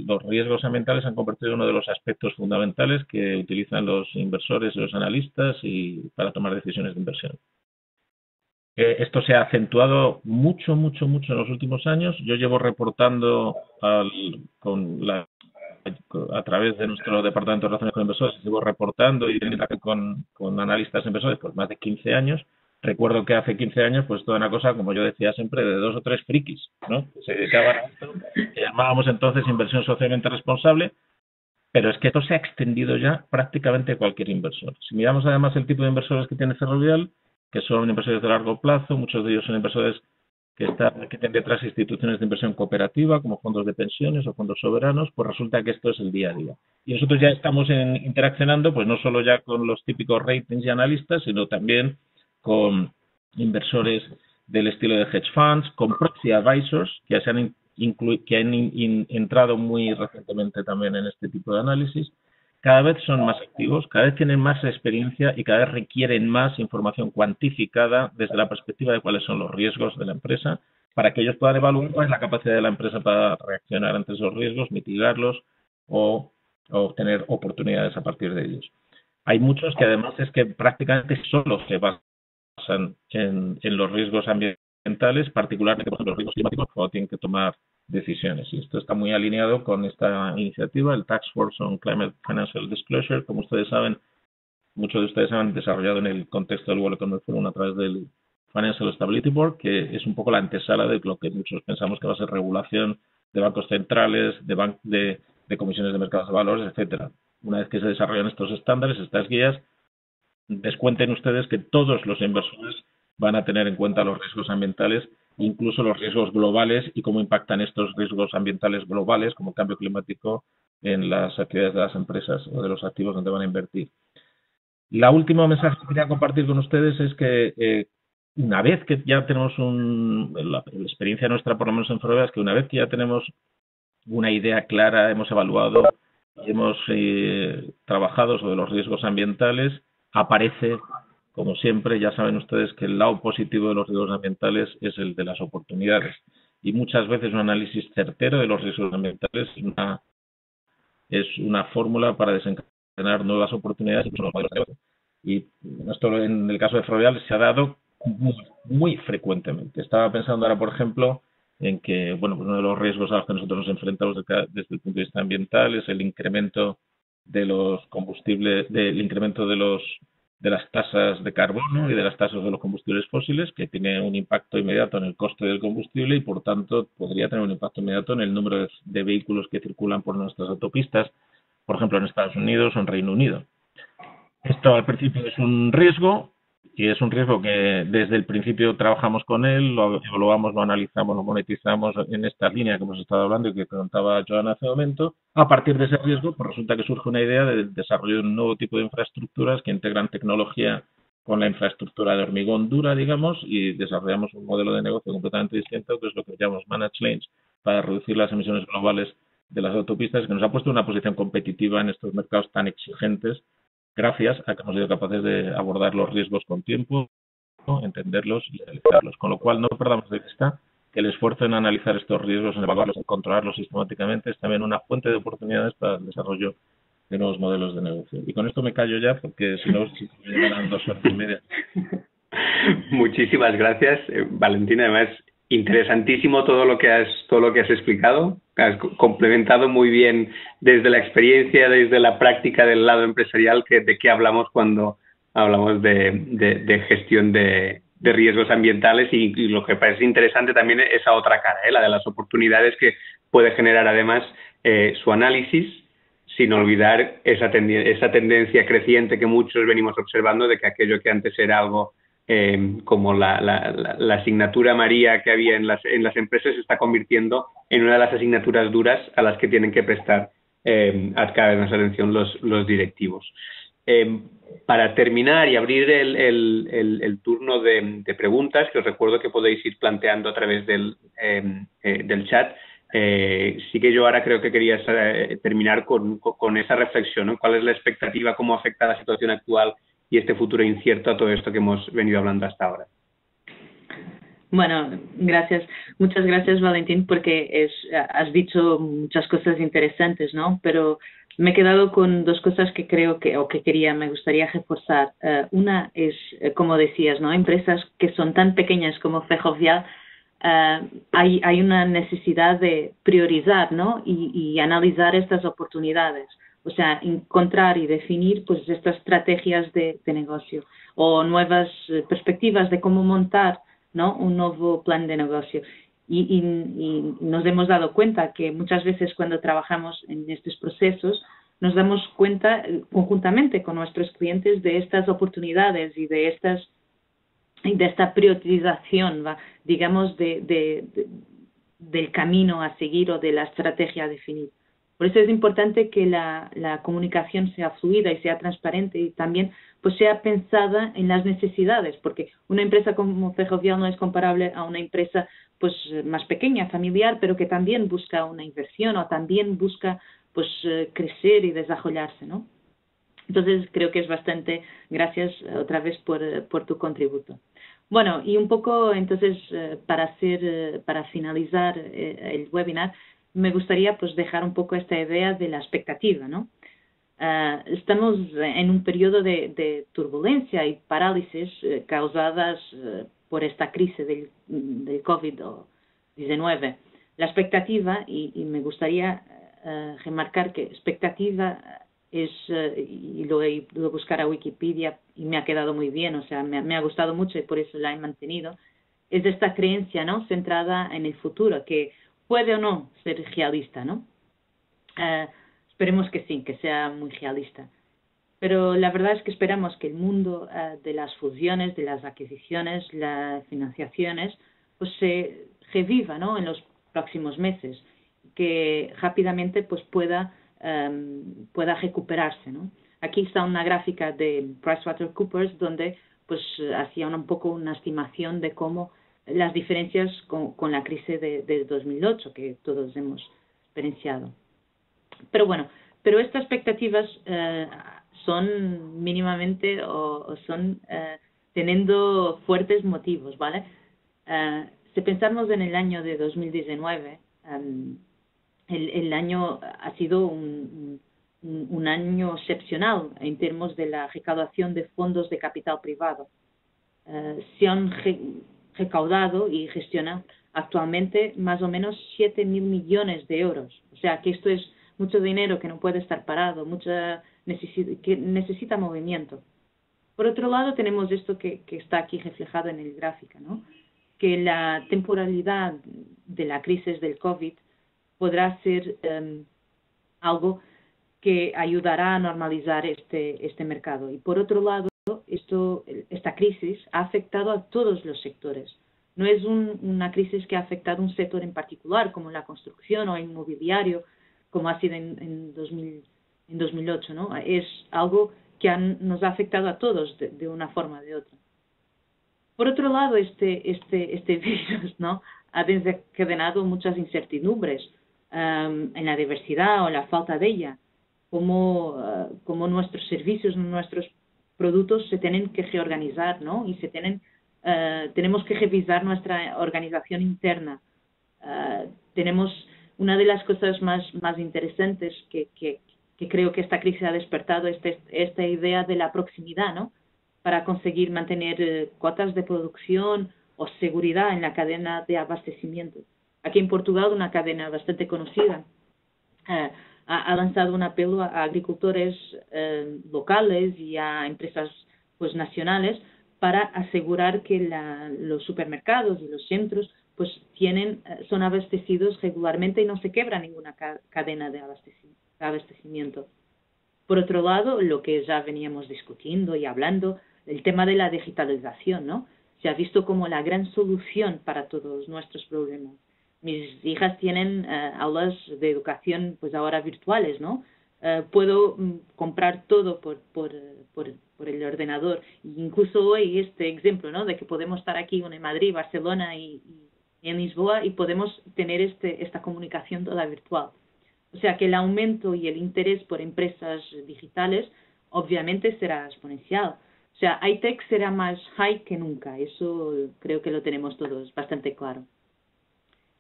Speaker 2: los riesgos ambientales se han convertido en uno de los aspectos fundamentales que utilizan los inversores y los analistas para tomar decisiones de inversión. Esto se ha acentuado mucho en los últimos años. Yo llevo reportando a través de nuestro departamento de relaciones con inversores, llevo reportando y con analistas inversores por más de 15 años. Recuerdo que hace 15 años, pues toda una cosa, como yo decía siempre, de 2 o 3 frikis, ¿no? Se dedicaban a esto, que llamábamos entonces inversión socialmente responsable, pero es que esto se ha extendido ya prácticamente a cualquier inversor. Si miramos además el tipo de inversores que tiene Ferrovial, que son inversores de largo plazo, muchos de ellos son inversores que tienen detrás instituciones de inversión cooperativa como fondos de pensiones o fondos soberanos, pues resulta que esto es el día a día. Y nosotros ya estamos interaccionando, pues no solo ya con los típicos ratings y analistas, sino también con inversores del estilo de hedge funds, con proxy advisors que han entrado muy recientemente también en este tipo de análisis. Cada vez son más activos, cada vez tienen más experiencia y cada vez requieren más información cuantificada desde la perspectiva de cuáles son los riesgos de la empresa, para que ellos puedan evaluar cuál es la capacidad de la empresa para reaccionar ante esos riesgos, mitigarlos o obtener oportunidades a partir de ellos. Hay muchos que además es que prácticamente solo se basan en los riesgos ambientales, particularmente por ejemplo los riesgos climáticos, cuando tienen que tomar decisiones. Y esto está muy alineado con esta iniciativa, el Task Force on Climate Financial Disclosure. Como ustedes saben, muchos de ustedes han desarrollado en el contexto del World Economic Forum a través del Financial Stability Board, que es un poco la antesala de lo que muchos pensamos que va a ser regulación de bancos centrales, de comisiones de mercados de valores, etcétera. Una vez que se desarrollan estos estándares, estas guías, descuenten ustedes que todos los inversores van a tener en cuenta los riesgos ambientales, incluso los riesgos globales y cómo impactan estos riesgos ambientales globales, como el cambio climático, en las actividades de las empresas o de los activos donde van a invertir. La última mensaje que quería compartir con ustedes es que una vez que ya tenemos la experiencia nuestra, por lo menos en Ferrovial, es que una vez que ya tenemos una idea clara, hemos evaluado y hemos trabajado sobre los riesgos ambientales, aparece, como siempre, ya saben ustedes que el lado positivo de los riesgos ambientales es el de las oportunidades. Y muchas veces un análisis certero de los riesgos ambientales es una fórmula para desencadenar nuevas oportunidades y nuevos modelos de negocio. Y esto en el caso de Ferrovial se ha dado muy frecuentemente. Estaba pensando ahora, por ejemplo, en que bueno, pues uno de los riesgos a los que nosotros nos enfrentamos desde el punto de vista ambiental es el incremento de los combustibles, de las tasas de carbono y de las tasas de los combustibles fósiles, que tiene un impacto inmediato en el coste del combustible y por tanto podría tener un impacto inmediato en el número de vehículos que circulan por nuestras autopistas, por ejemplo en Estados Unidos o en Reino Unido. Esto al principio es un riesgo, y es un riesgo que desde el principio trabajamos con él, lo evaluamos, lo analizamos, lo monetizamos en esta línea que hemos estado hablando y que contaba Joana hace un momento. A partir de ese riesgo, pues resulta que surge una idea del desarrollo de un nuevo tipo de infraestructuras que integran tecnología con la infraestructura de hormigón dura, digamos, y desarrollamos un modelo de negocio completamente distinto, que es lo que llamamos Managed Lanes, para reducir las emisiones globales de las autopistas, que nos ha puesto en una posición competitiva en estos mercados tan exigentes, gracias a que hemos sido capaces de abordar los riesgos con tiempo, entenderlos y analizarlos. Con lo cual, no perdamos de vista que el esfuerzo en analizar estos riesgos, en evaluarlos, en controlarlos sistemáticamente, es también una fuente de oportunidades para el desarrollo de nuevos modelos de negocio. Y con esto me callo ya, porque si no, me llegarán 2 horas y media.
Speaker 1: Muchísimas gracias, Valentina. Además, interesantísimo todo lo que has explicado. Has complementado muy bien desde la experiencia, desde la práctica del lado empresarial, de qué hablamos cuando hablamos de gestión de riesgos ambientales y lo que parece interesante también es esa otra cara, la de las oportunidades que puede generar además su análisis, sin olvidar esa tendencia creciente que muchos venimos observando de que aquello que antes era algo como la asignatura María que había en las empresas se está convirtiendo en una de las asignaturas duras a las que tienen que prestar cada vez más atención los directivos. Para terminar y abrir el turno de preguntas, que os recuerdo que podéis ir planteando a través del chat, sí que yo ahora creo que quería terminar con esa reflexión, ¿no? ¿Cuál es la expectativa, cómo afecta la situación actual y este futuro incierto a todo esto que hemos venido hablando hasta ahora?
Speaker 3: Bueno, gracias. Muchas gracias, Valentín, porque has dicho muchas cosas interesantes, ¿no? Pero me he quedado con 2 cosas que creo me gustaría reforzar. Una es, como decías, ¿no? Empresas que son tan pequeñas como Ferrovial, hay una necesidad de priorizar, ¿no? Y analizar estas oportunidades. O sea, encontrar y definir pues estas estrategias de negocio o nuevas perspectivas de cómo montar, ¿no? Un nuevo plan de negocio. Y nos hemos dado cuenta que muchas veces cuando trabajamos en estos procesos nos damos cuenta conjuntamente con nuestros clientes de estas oportunidades y de estas de esta priorización, digamos, del camino a seguir o de la estrategia a definir. Por eso es importante que la comunicación sea fluida y sea transparente y también pues sea pensada en las necesidades, porque una empresa como Ferrovial no es comparable a una empresa pues más pequeña, familiar, pero que también busca una inversión o también busca pues crecer y desarrollarse, ¿no? Entonces creo que es bastante, gracias otra vez por tu contributo. Bueno, y un poco entonces para finalizar el webinar, me gustaría pues dejar un poco esta idea de la expectativa, ¿no? Estamos en un periodo de turbulencia y parálisis causadas por esta crisis del COVID-19. La expectativa, y me gustaría remarcar que expectativa es, y lo he ido a buscar a Wikipedia y me ha quedado muy bien, o sea, me ha gustado mucho y por eso la he mantenido, es esta creencia, ¿no?, centrada en el futuro, que puede o no ser realista, ¿no? Esperemos que sí, que sea muy realista. Pero la verdad es que esperamos que el mundo de las fusiones, de las adquisiciones, las financiaciones, pues se reviva, ¿no?, en los próximos meses, que rápidamente pues pueda recuperarse, ¿no? Aquí está una gráfica de PricewaterhouseCoopers donde pues hacía un poco una estimación de cómo las diferencias con la crisis de 2008 que todos hemos experienciado. Pero bueno, pero estas expectativas son mínimamente o son teniendo fuertes motivos, ¿vale? Si pensamos en el año de 2019, el año ha sido un año excepcional en términos de la recaudación de fondos de capital privado. Se han recaudado y gestionado actualmente más o menos 7.000 millones de euros. O sea que esto es mucho dinero que no puede estar parado, que necesita movimiento. Por otro lado, tenemos esto que está aquí reflejado en el gráfico, ¿no?, que la temporalidad de la crisis del COVID podrá ser algo que ayudará a normalizar este mercado. Y por otro lado, esta crisis ha afectado a todos los sectores. No es una crisis que ha afectado a un sector en particular, como la construcción o el inmobiliario, como ha sido en 2008, ¿no? Es algo que nos ha afectado a todos de una forma o de otra. Por otro lado, este virus, ¿no?, ha desencadenado muchas incertidumbres en la diversidad o la falta de ella, como nuestros servicios, nuestros productos se tienen que reorganizar, ¿no?, y tenemos que revisar nuestra organización interna. Tenemos una de las cosas más interesantes que creo que esta crisis ha despertado, esta idea de la proximidad, ¿no?, para conseguir mantener cuotas de producción o seguridad en la cadena de abastecimiento. Aquí en Portugal, una cadena bastante conocida ha lanzado un apelo a agricultores locales y a empresas pues nacionales para asegurar que los supermercados y los centros pues son abastecidos regularmente y no se quebra ninguna cadena de abastecimiento. Por otro lado, lo que ya veníamos discutiendo y hablando, el tema de la digitalización, ¿no? Se ha visto como la gran solución para todos nuestros problemas. Mis hijas tienen aulas de educación pues ahora virtuales, ¿no? Puedo comprar todo por el ordenador. Incluso hoy este ejemplo, ¿no?, de que podemos estar aquí en Madrid, Barcelona y en Lisboa y podemos tener esta comunicación toda virtual. O sea que el aumento y el interés por empresas digitales obviamente será exponencial. O sea, iTech será más high que nunca. Eso creo que lo tenemos todos bastante claro.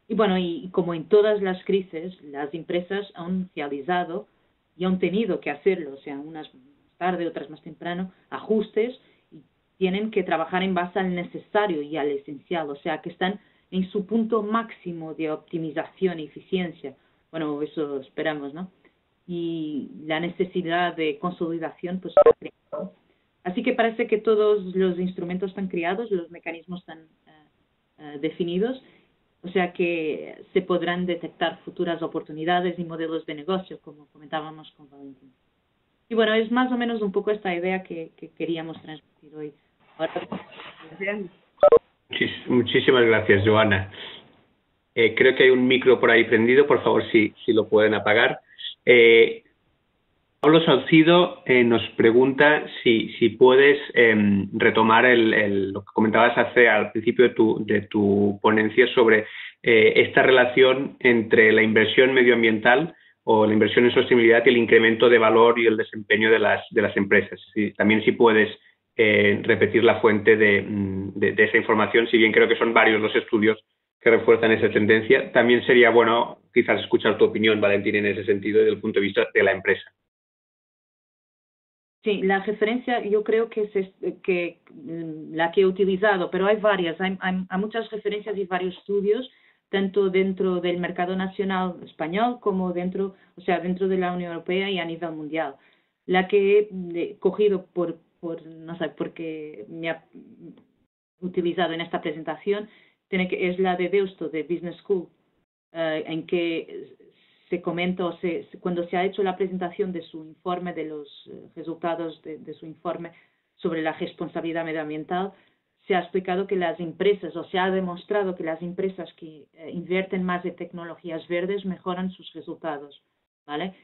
Speaker 3: Y bueno, y como en todas las crisis, las empresas han realizado y han tenido que hacerlo, o sea, unas más tarde, otras más temprano, ajustes y tienen que trabajar en base al necesario y al esencial, o sea, que están en su punto máximo de optimización y eficiencia. Bueno, eso esperamos, ¿no? Y la necesidad de consolidación, pues, está creada. Así que parece que todos los instrumentos están creados, los mecanismos están definidos, o sea que se podrán detectar futuras oportunidades y modelos de negocio, como comentábamos con Valentín. Y bueno, es más o menos un poco esta idea que queríamos transmitir hoy. Ahora
Speaker 1: Muchísimas gracias, Joana. Creo que hay un micro por ahí prendido, por favor, si lo pueden apagar. Pablo Saucido nos pregunta si puedes retomar lo que comentabas al principio de tu ponencia sobre esta relación entre la inversión medioambiental o la inversión en sostenibilidad y el incremento de valor y el desempeño de las empresas. También si puedes repetir la fuente de esa información, si bien creo que son varios los estudios que refuerzan esa tendencia, también sería bueno quizás escuchar tu opinión, Valentín, en ese sentido, desde el punto de vista de la empresa.
Speaker 3: Sí, la referencia yo creo que es la que he utilizado, pero hay varias, hay muchas referencias y varios estudios, tanto dentro del mercado nacional español como dentro de la Unión Europea y a nivel mundial. La que he cogido no sé, porque me ha utilizado en esta presentación, es la de Deusto, de Business School, en que se comenta, cuando se ha hecho la presentación de su informe, de los resultados de su informe sobre la responsabilidad medioambiental, se ha explicado que las empresas, o se ha demostrado que las empresas que invierten más en tecnologías verdes mejoran sus resultados, ¿vale?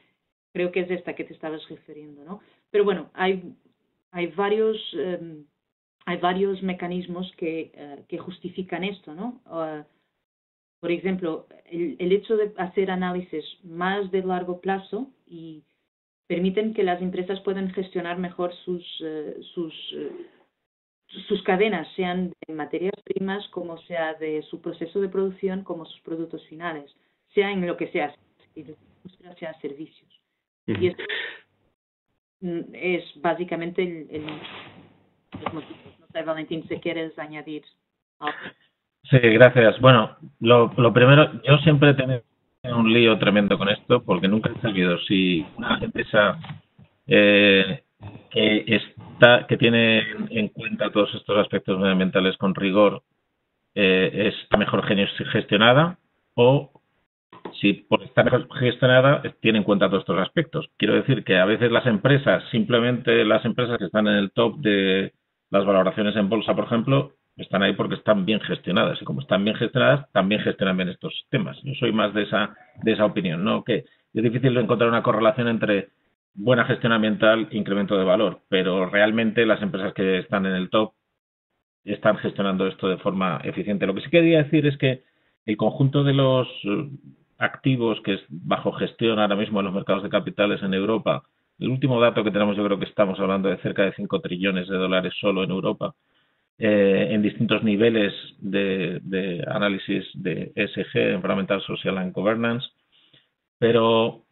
Speaker 3: Creo que es esta que te estabas refiriendo, ¿no? Pero bueno, hay varios mecanismos que justifican esto, ¿no? Por ejemplo, el hecho de hacer análisis más de largo plazo y permiten que las empresas puedan gestionar mejor sus cadenas, sean de materias primas, como sea de su proceso de producción, como sus productos finales, sea en lo que sea, sea servicios. Y esto es básicamente los motivos. No sé, Valentín, si quieres añadir algo.
Speaker 2: Sí, gracias. Bueno, lo primero, yo siempre he tenido un lío tremendo con esto porque nunca he sabido si una empresa que tiene en cuenta todos estos aspectos medioambientales con rigor está mejor gestionada o si por estar mejor gestionada tiene en cuenta todos estos aspectos. Quiero decir que a veces simplemente las empresas que están en el top de las valoraciones en bolsa, por ejemplo, están ahí porque están bien gestionadas y como están bien gestionadas también gestionan bien estos sistemas. Yo soy más de esa opinión, ¿no? Que es difícil encontrar una correlación entre buena gestión ambiental e incremento de valor, pero realmente las empresas que están en el top están gestionando esto de forma eficiente. Lo que sí quería decir es que el conjunto de los activos que es bajo gestión ahora mismo en los mercados de capitales en Europa, el último dato que tenemos, yo creo que estamos hablando de cerca de 5 trillones de dólares solo en Europa, en distintos niveles de análisis de ESG, Environmental, Social and Governance. Pero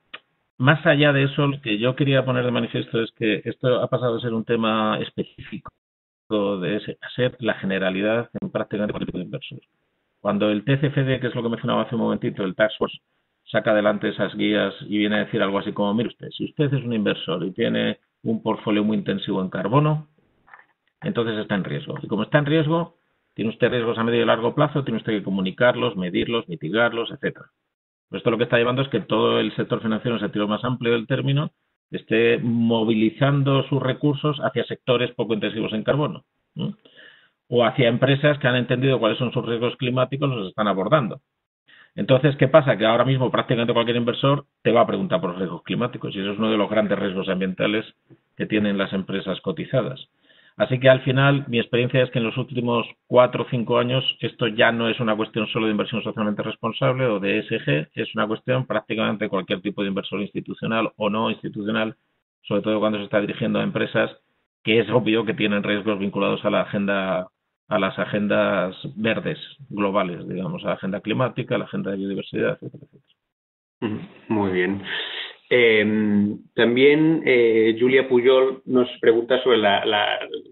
Speaker 2: más allá de eso, lo que yo quería poner de manifiesto es que esto ha pasado de ser un tema específico a ser la generalidad en prácticamente cualquier tipo de inversor. Cuando el TCFD, que es lo que mencionaba hace un momentito, el Task Force, saca adelante esas guías y viene a decir algo así como, mire usted, si usted es un inversor y tiene un portfolio muy intensivo en carbono, entonces está en riesgo. Y como está en riesgo, tiene usted riesgos a medio y largo plazo, tiene usted que comunicarlos, medirlos, mitigarlos, etcétera. Pues esto lo que está llevando es que todo el sector financiero, en el sentido más amplio del término, esté movilizando sus recursos hacia sectores poco intensivos en carbono, ¿no? O hacia empresas que han entendido cuáles son sus riesgos climáticos, los están abordando. Entonces, ¿qué pasa? Que ahora mismo prácticamente cualquier inversor te va a preguntar por los riesgos climáticos y eso es uno de los grandes riesgos ambientales que tienen las empresas cotizadas. Así que al final mi experiencia es que en los últimos 4 o 5 años esto ya no es una cuestión solo de inversión socialmente responsable o de ESG, es una cuestión prácticamente de cualquier tipo de inversor institucional o no institucional, sobre todo cuando se está dirigiendo a empresas que es obvio que tienen riesgos vinculados a las agendas verdes globales, digamos, a la agenda climática, a la agenda de biodiversidad, etcétera, etcétera.
Speaker 1: Muy bien. También Julia Pujol nos pregunta sobre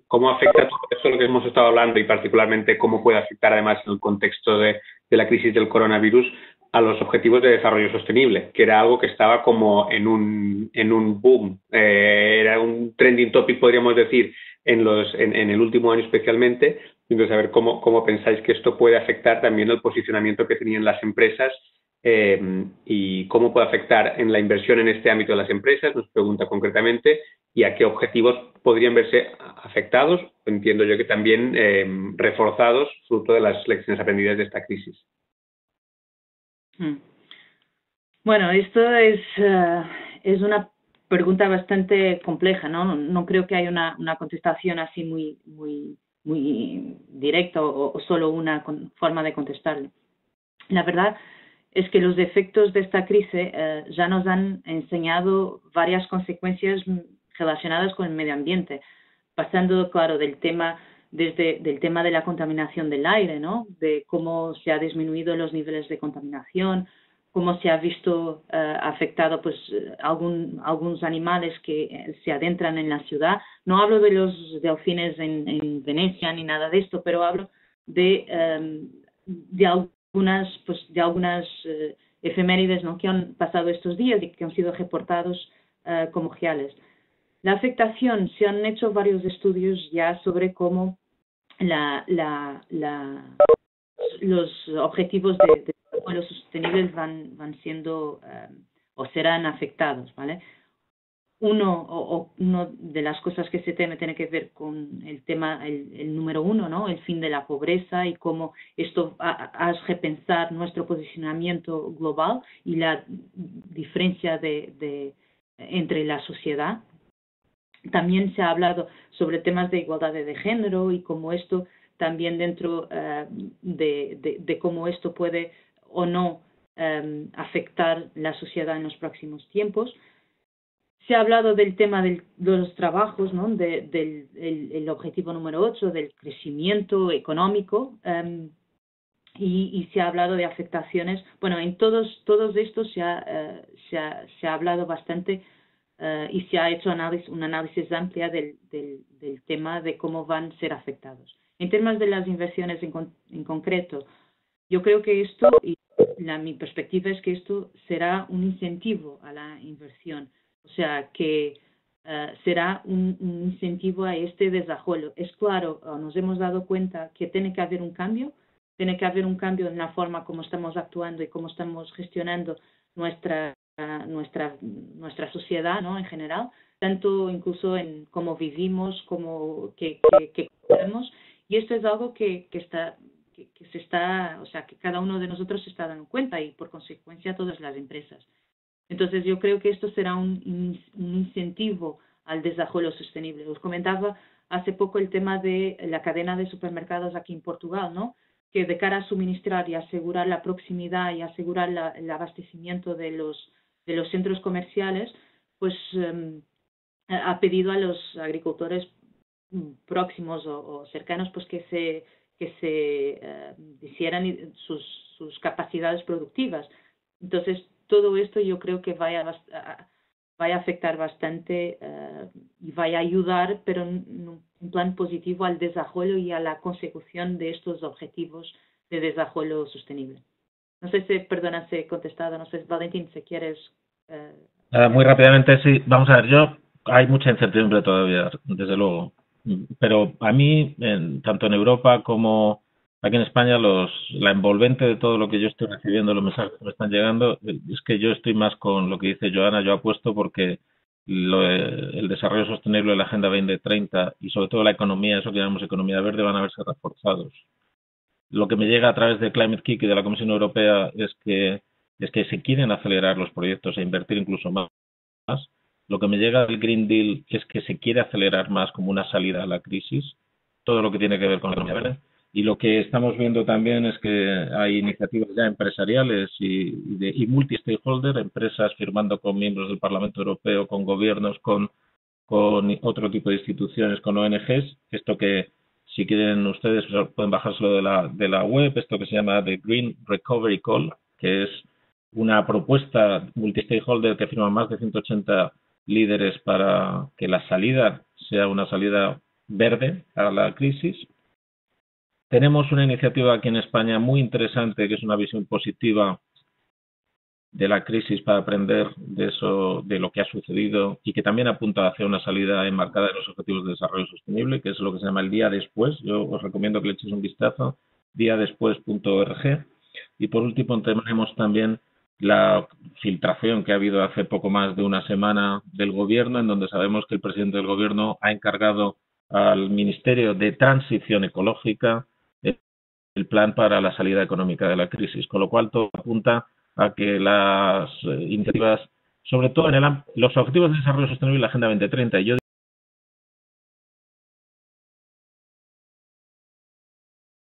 Speaker 1: cómo afecta todo esto lo que hemos estado hablando y particularmente cómo puede afectar además en el contexto de la crisis del coronavirus a los objetivos de desarrollo sostenible, que era algo que estaba como en un boom, era un trending topic, podríamos decir, en el último año especialmente. Entonces, a ver cómo pensáis que esto puede afectar también el posicionamiento que tenían las empresas y cómo puede afectar en la inversión en este ámbito de las empresas, nos pregunta concretamente, y a qué objetivos podrían verse afectados, entiendo yo que también reforzados, fruto de las lecciones aprendidas de esta crisis.
Speaker 3: Bueno, esto es una pregunta bastante compleja, ¿no? No creo que haya una contestación así muy directa o solo una forma de contestarlo. La verdad es que los efectos de esta crisis ya nos han enseñado varias consecuencias relacionadas con el medio ambiente, pasando, claro, del tema de la contaminación del aire, ¿no? De cómo se ha disminuido los niveles de contaminación, cómo se ha visto afectado pues algunos animales que se adentran en la ciudad. No hablo de los delfines en Venecia ni nada de esto, pero hablo de algunas efemérides, ¿no?, que han pasado estos días y que han sido reportados como reales. La afectación, se han hecho varios estudios ya sobre cómo los objetivos de desarrollo sostenible van siendo o serán afectados, ¿vale? Una de las cosas que se teme tiene que ver con el tema, el número uno, ¿no? El fin de la pobreza y cómo esto hace repensar nuestro posicionamiento global y la diferencia entre la sociedad. También se ha hablado sobre temas de igualdad de género y cómo esto también dentro de cómo esto puede o no afectar la sociedad en los próximos tiempos. Se ha hablado del tema de los trabajos, ¿no?, del objetivo número 8, del crecimiento económico, y se ha hablado de afectaciones. Bueno, en todos estos se ha hablado bastante y se ha hecho un análisis amplia del tema de cómo van a ser afectados. En temas de las inversiones en concreto, yo creo que esto, y mi perspectiva es que esto será un incentivo a la inversión. O sea, que será un incentivo a este desarrollo. Es claro, nos hemos dado cuenta que tiene que haber un cambio en la forma como estamos actuando y cómo estamos gestionando nuestra sociedad, ¿no?, en general, tanto incluso en cómo vivimos, como que comemos, y esto es algo que se está, o sea, que cada uno de nosotros se está dando cuenta y por consecuencia todas las empresas. Entonces yo creo que esto será un incentivo al desarrollo sostenible. Os comentaba hace poco el tema de la cadena de supermercados aquí en Portugal, ¿no?, que de cara a suministrar y asegurar la proximidad y asegurar el abastecimiento de los centros comerciales, pues ha pedido a los agricultores próximos o cercanos pues que se hicieran sus capacidades productivas. Entonces, todo esto yo creo que vaya a afectar bastante y vaya a ayudar, pero en un plan positivo, al desarrollo y a la consecución de estos objetivos de desarrollo sostenible. No sé si, perdona, si he contestado, no sé, Valentín, si quieres...
Speaker 2: Muy rápidamente, sí. Vamos a ver, hay mucha incertidumbre todavía, desde luego. Pero a mí, tanto en Europa como aquí en España, la envolvente de todo lo que yo estoy recibiendo, los mensajes que me están llegando, es que yo estoy más con lo que dice Joana. Yo apuesto porque el desarrollo sostenible de la Agenda 2030 y sobre todo la economía, eso que llamamos economía verde, van a verse reforzados. Lo que me llega a través de Climate Kick y de la Comisión Europea es que se quieren acelerar los proyectos e invertir incluso más. Lo que me llega del Green Deal es que se quiere acelerar más como una salida a la crisis, todo lo que tiene que ver con la economía verde. Y lo que estamos viendo también es que hay iniciativas ya empresariales y multi-stakeholder, empresas firmando con miembros del Parlamento Europeo, con gobiernos, con otro tipo de instituciones, con ONGs. Esto que, si quieren ustedes, pueden bajárselo de la web, esto que se llama The Green Recovery Call, que es una propuesta multi-stakeholder que firman más de 180 líderes para que la salida sea una salida verde a la crisis. Tenemos una iniciativa aquí en España muy interesante, que es una visión positiva de la crisis para aprender de eso, de lo que ha sucedido, y que también apunta hacia una salida enmarcada en los Objetivos de Desarrollo Sostenible, que es lo que se llama el Día Después. Yo os recomiendo que le echéis un vistazo, diadespues.org. Y por último tenemos también la filtración que ha habido hace poco más de una semana del Gobierno, en donde sabemos que el presidente del Gobierno ha encargado al Ministerio de Transición Ecológica el plan para la salida económica de la crisis, con lo cual todo apunta a que las iniciativas, sobre todo en los objetivos de desarrollo sostenible y la Agenda 2030, y yo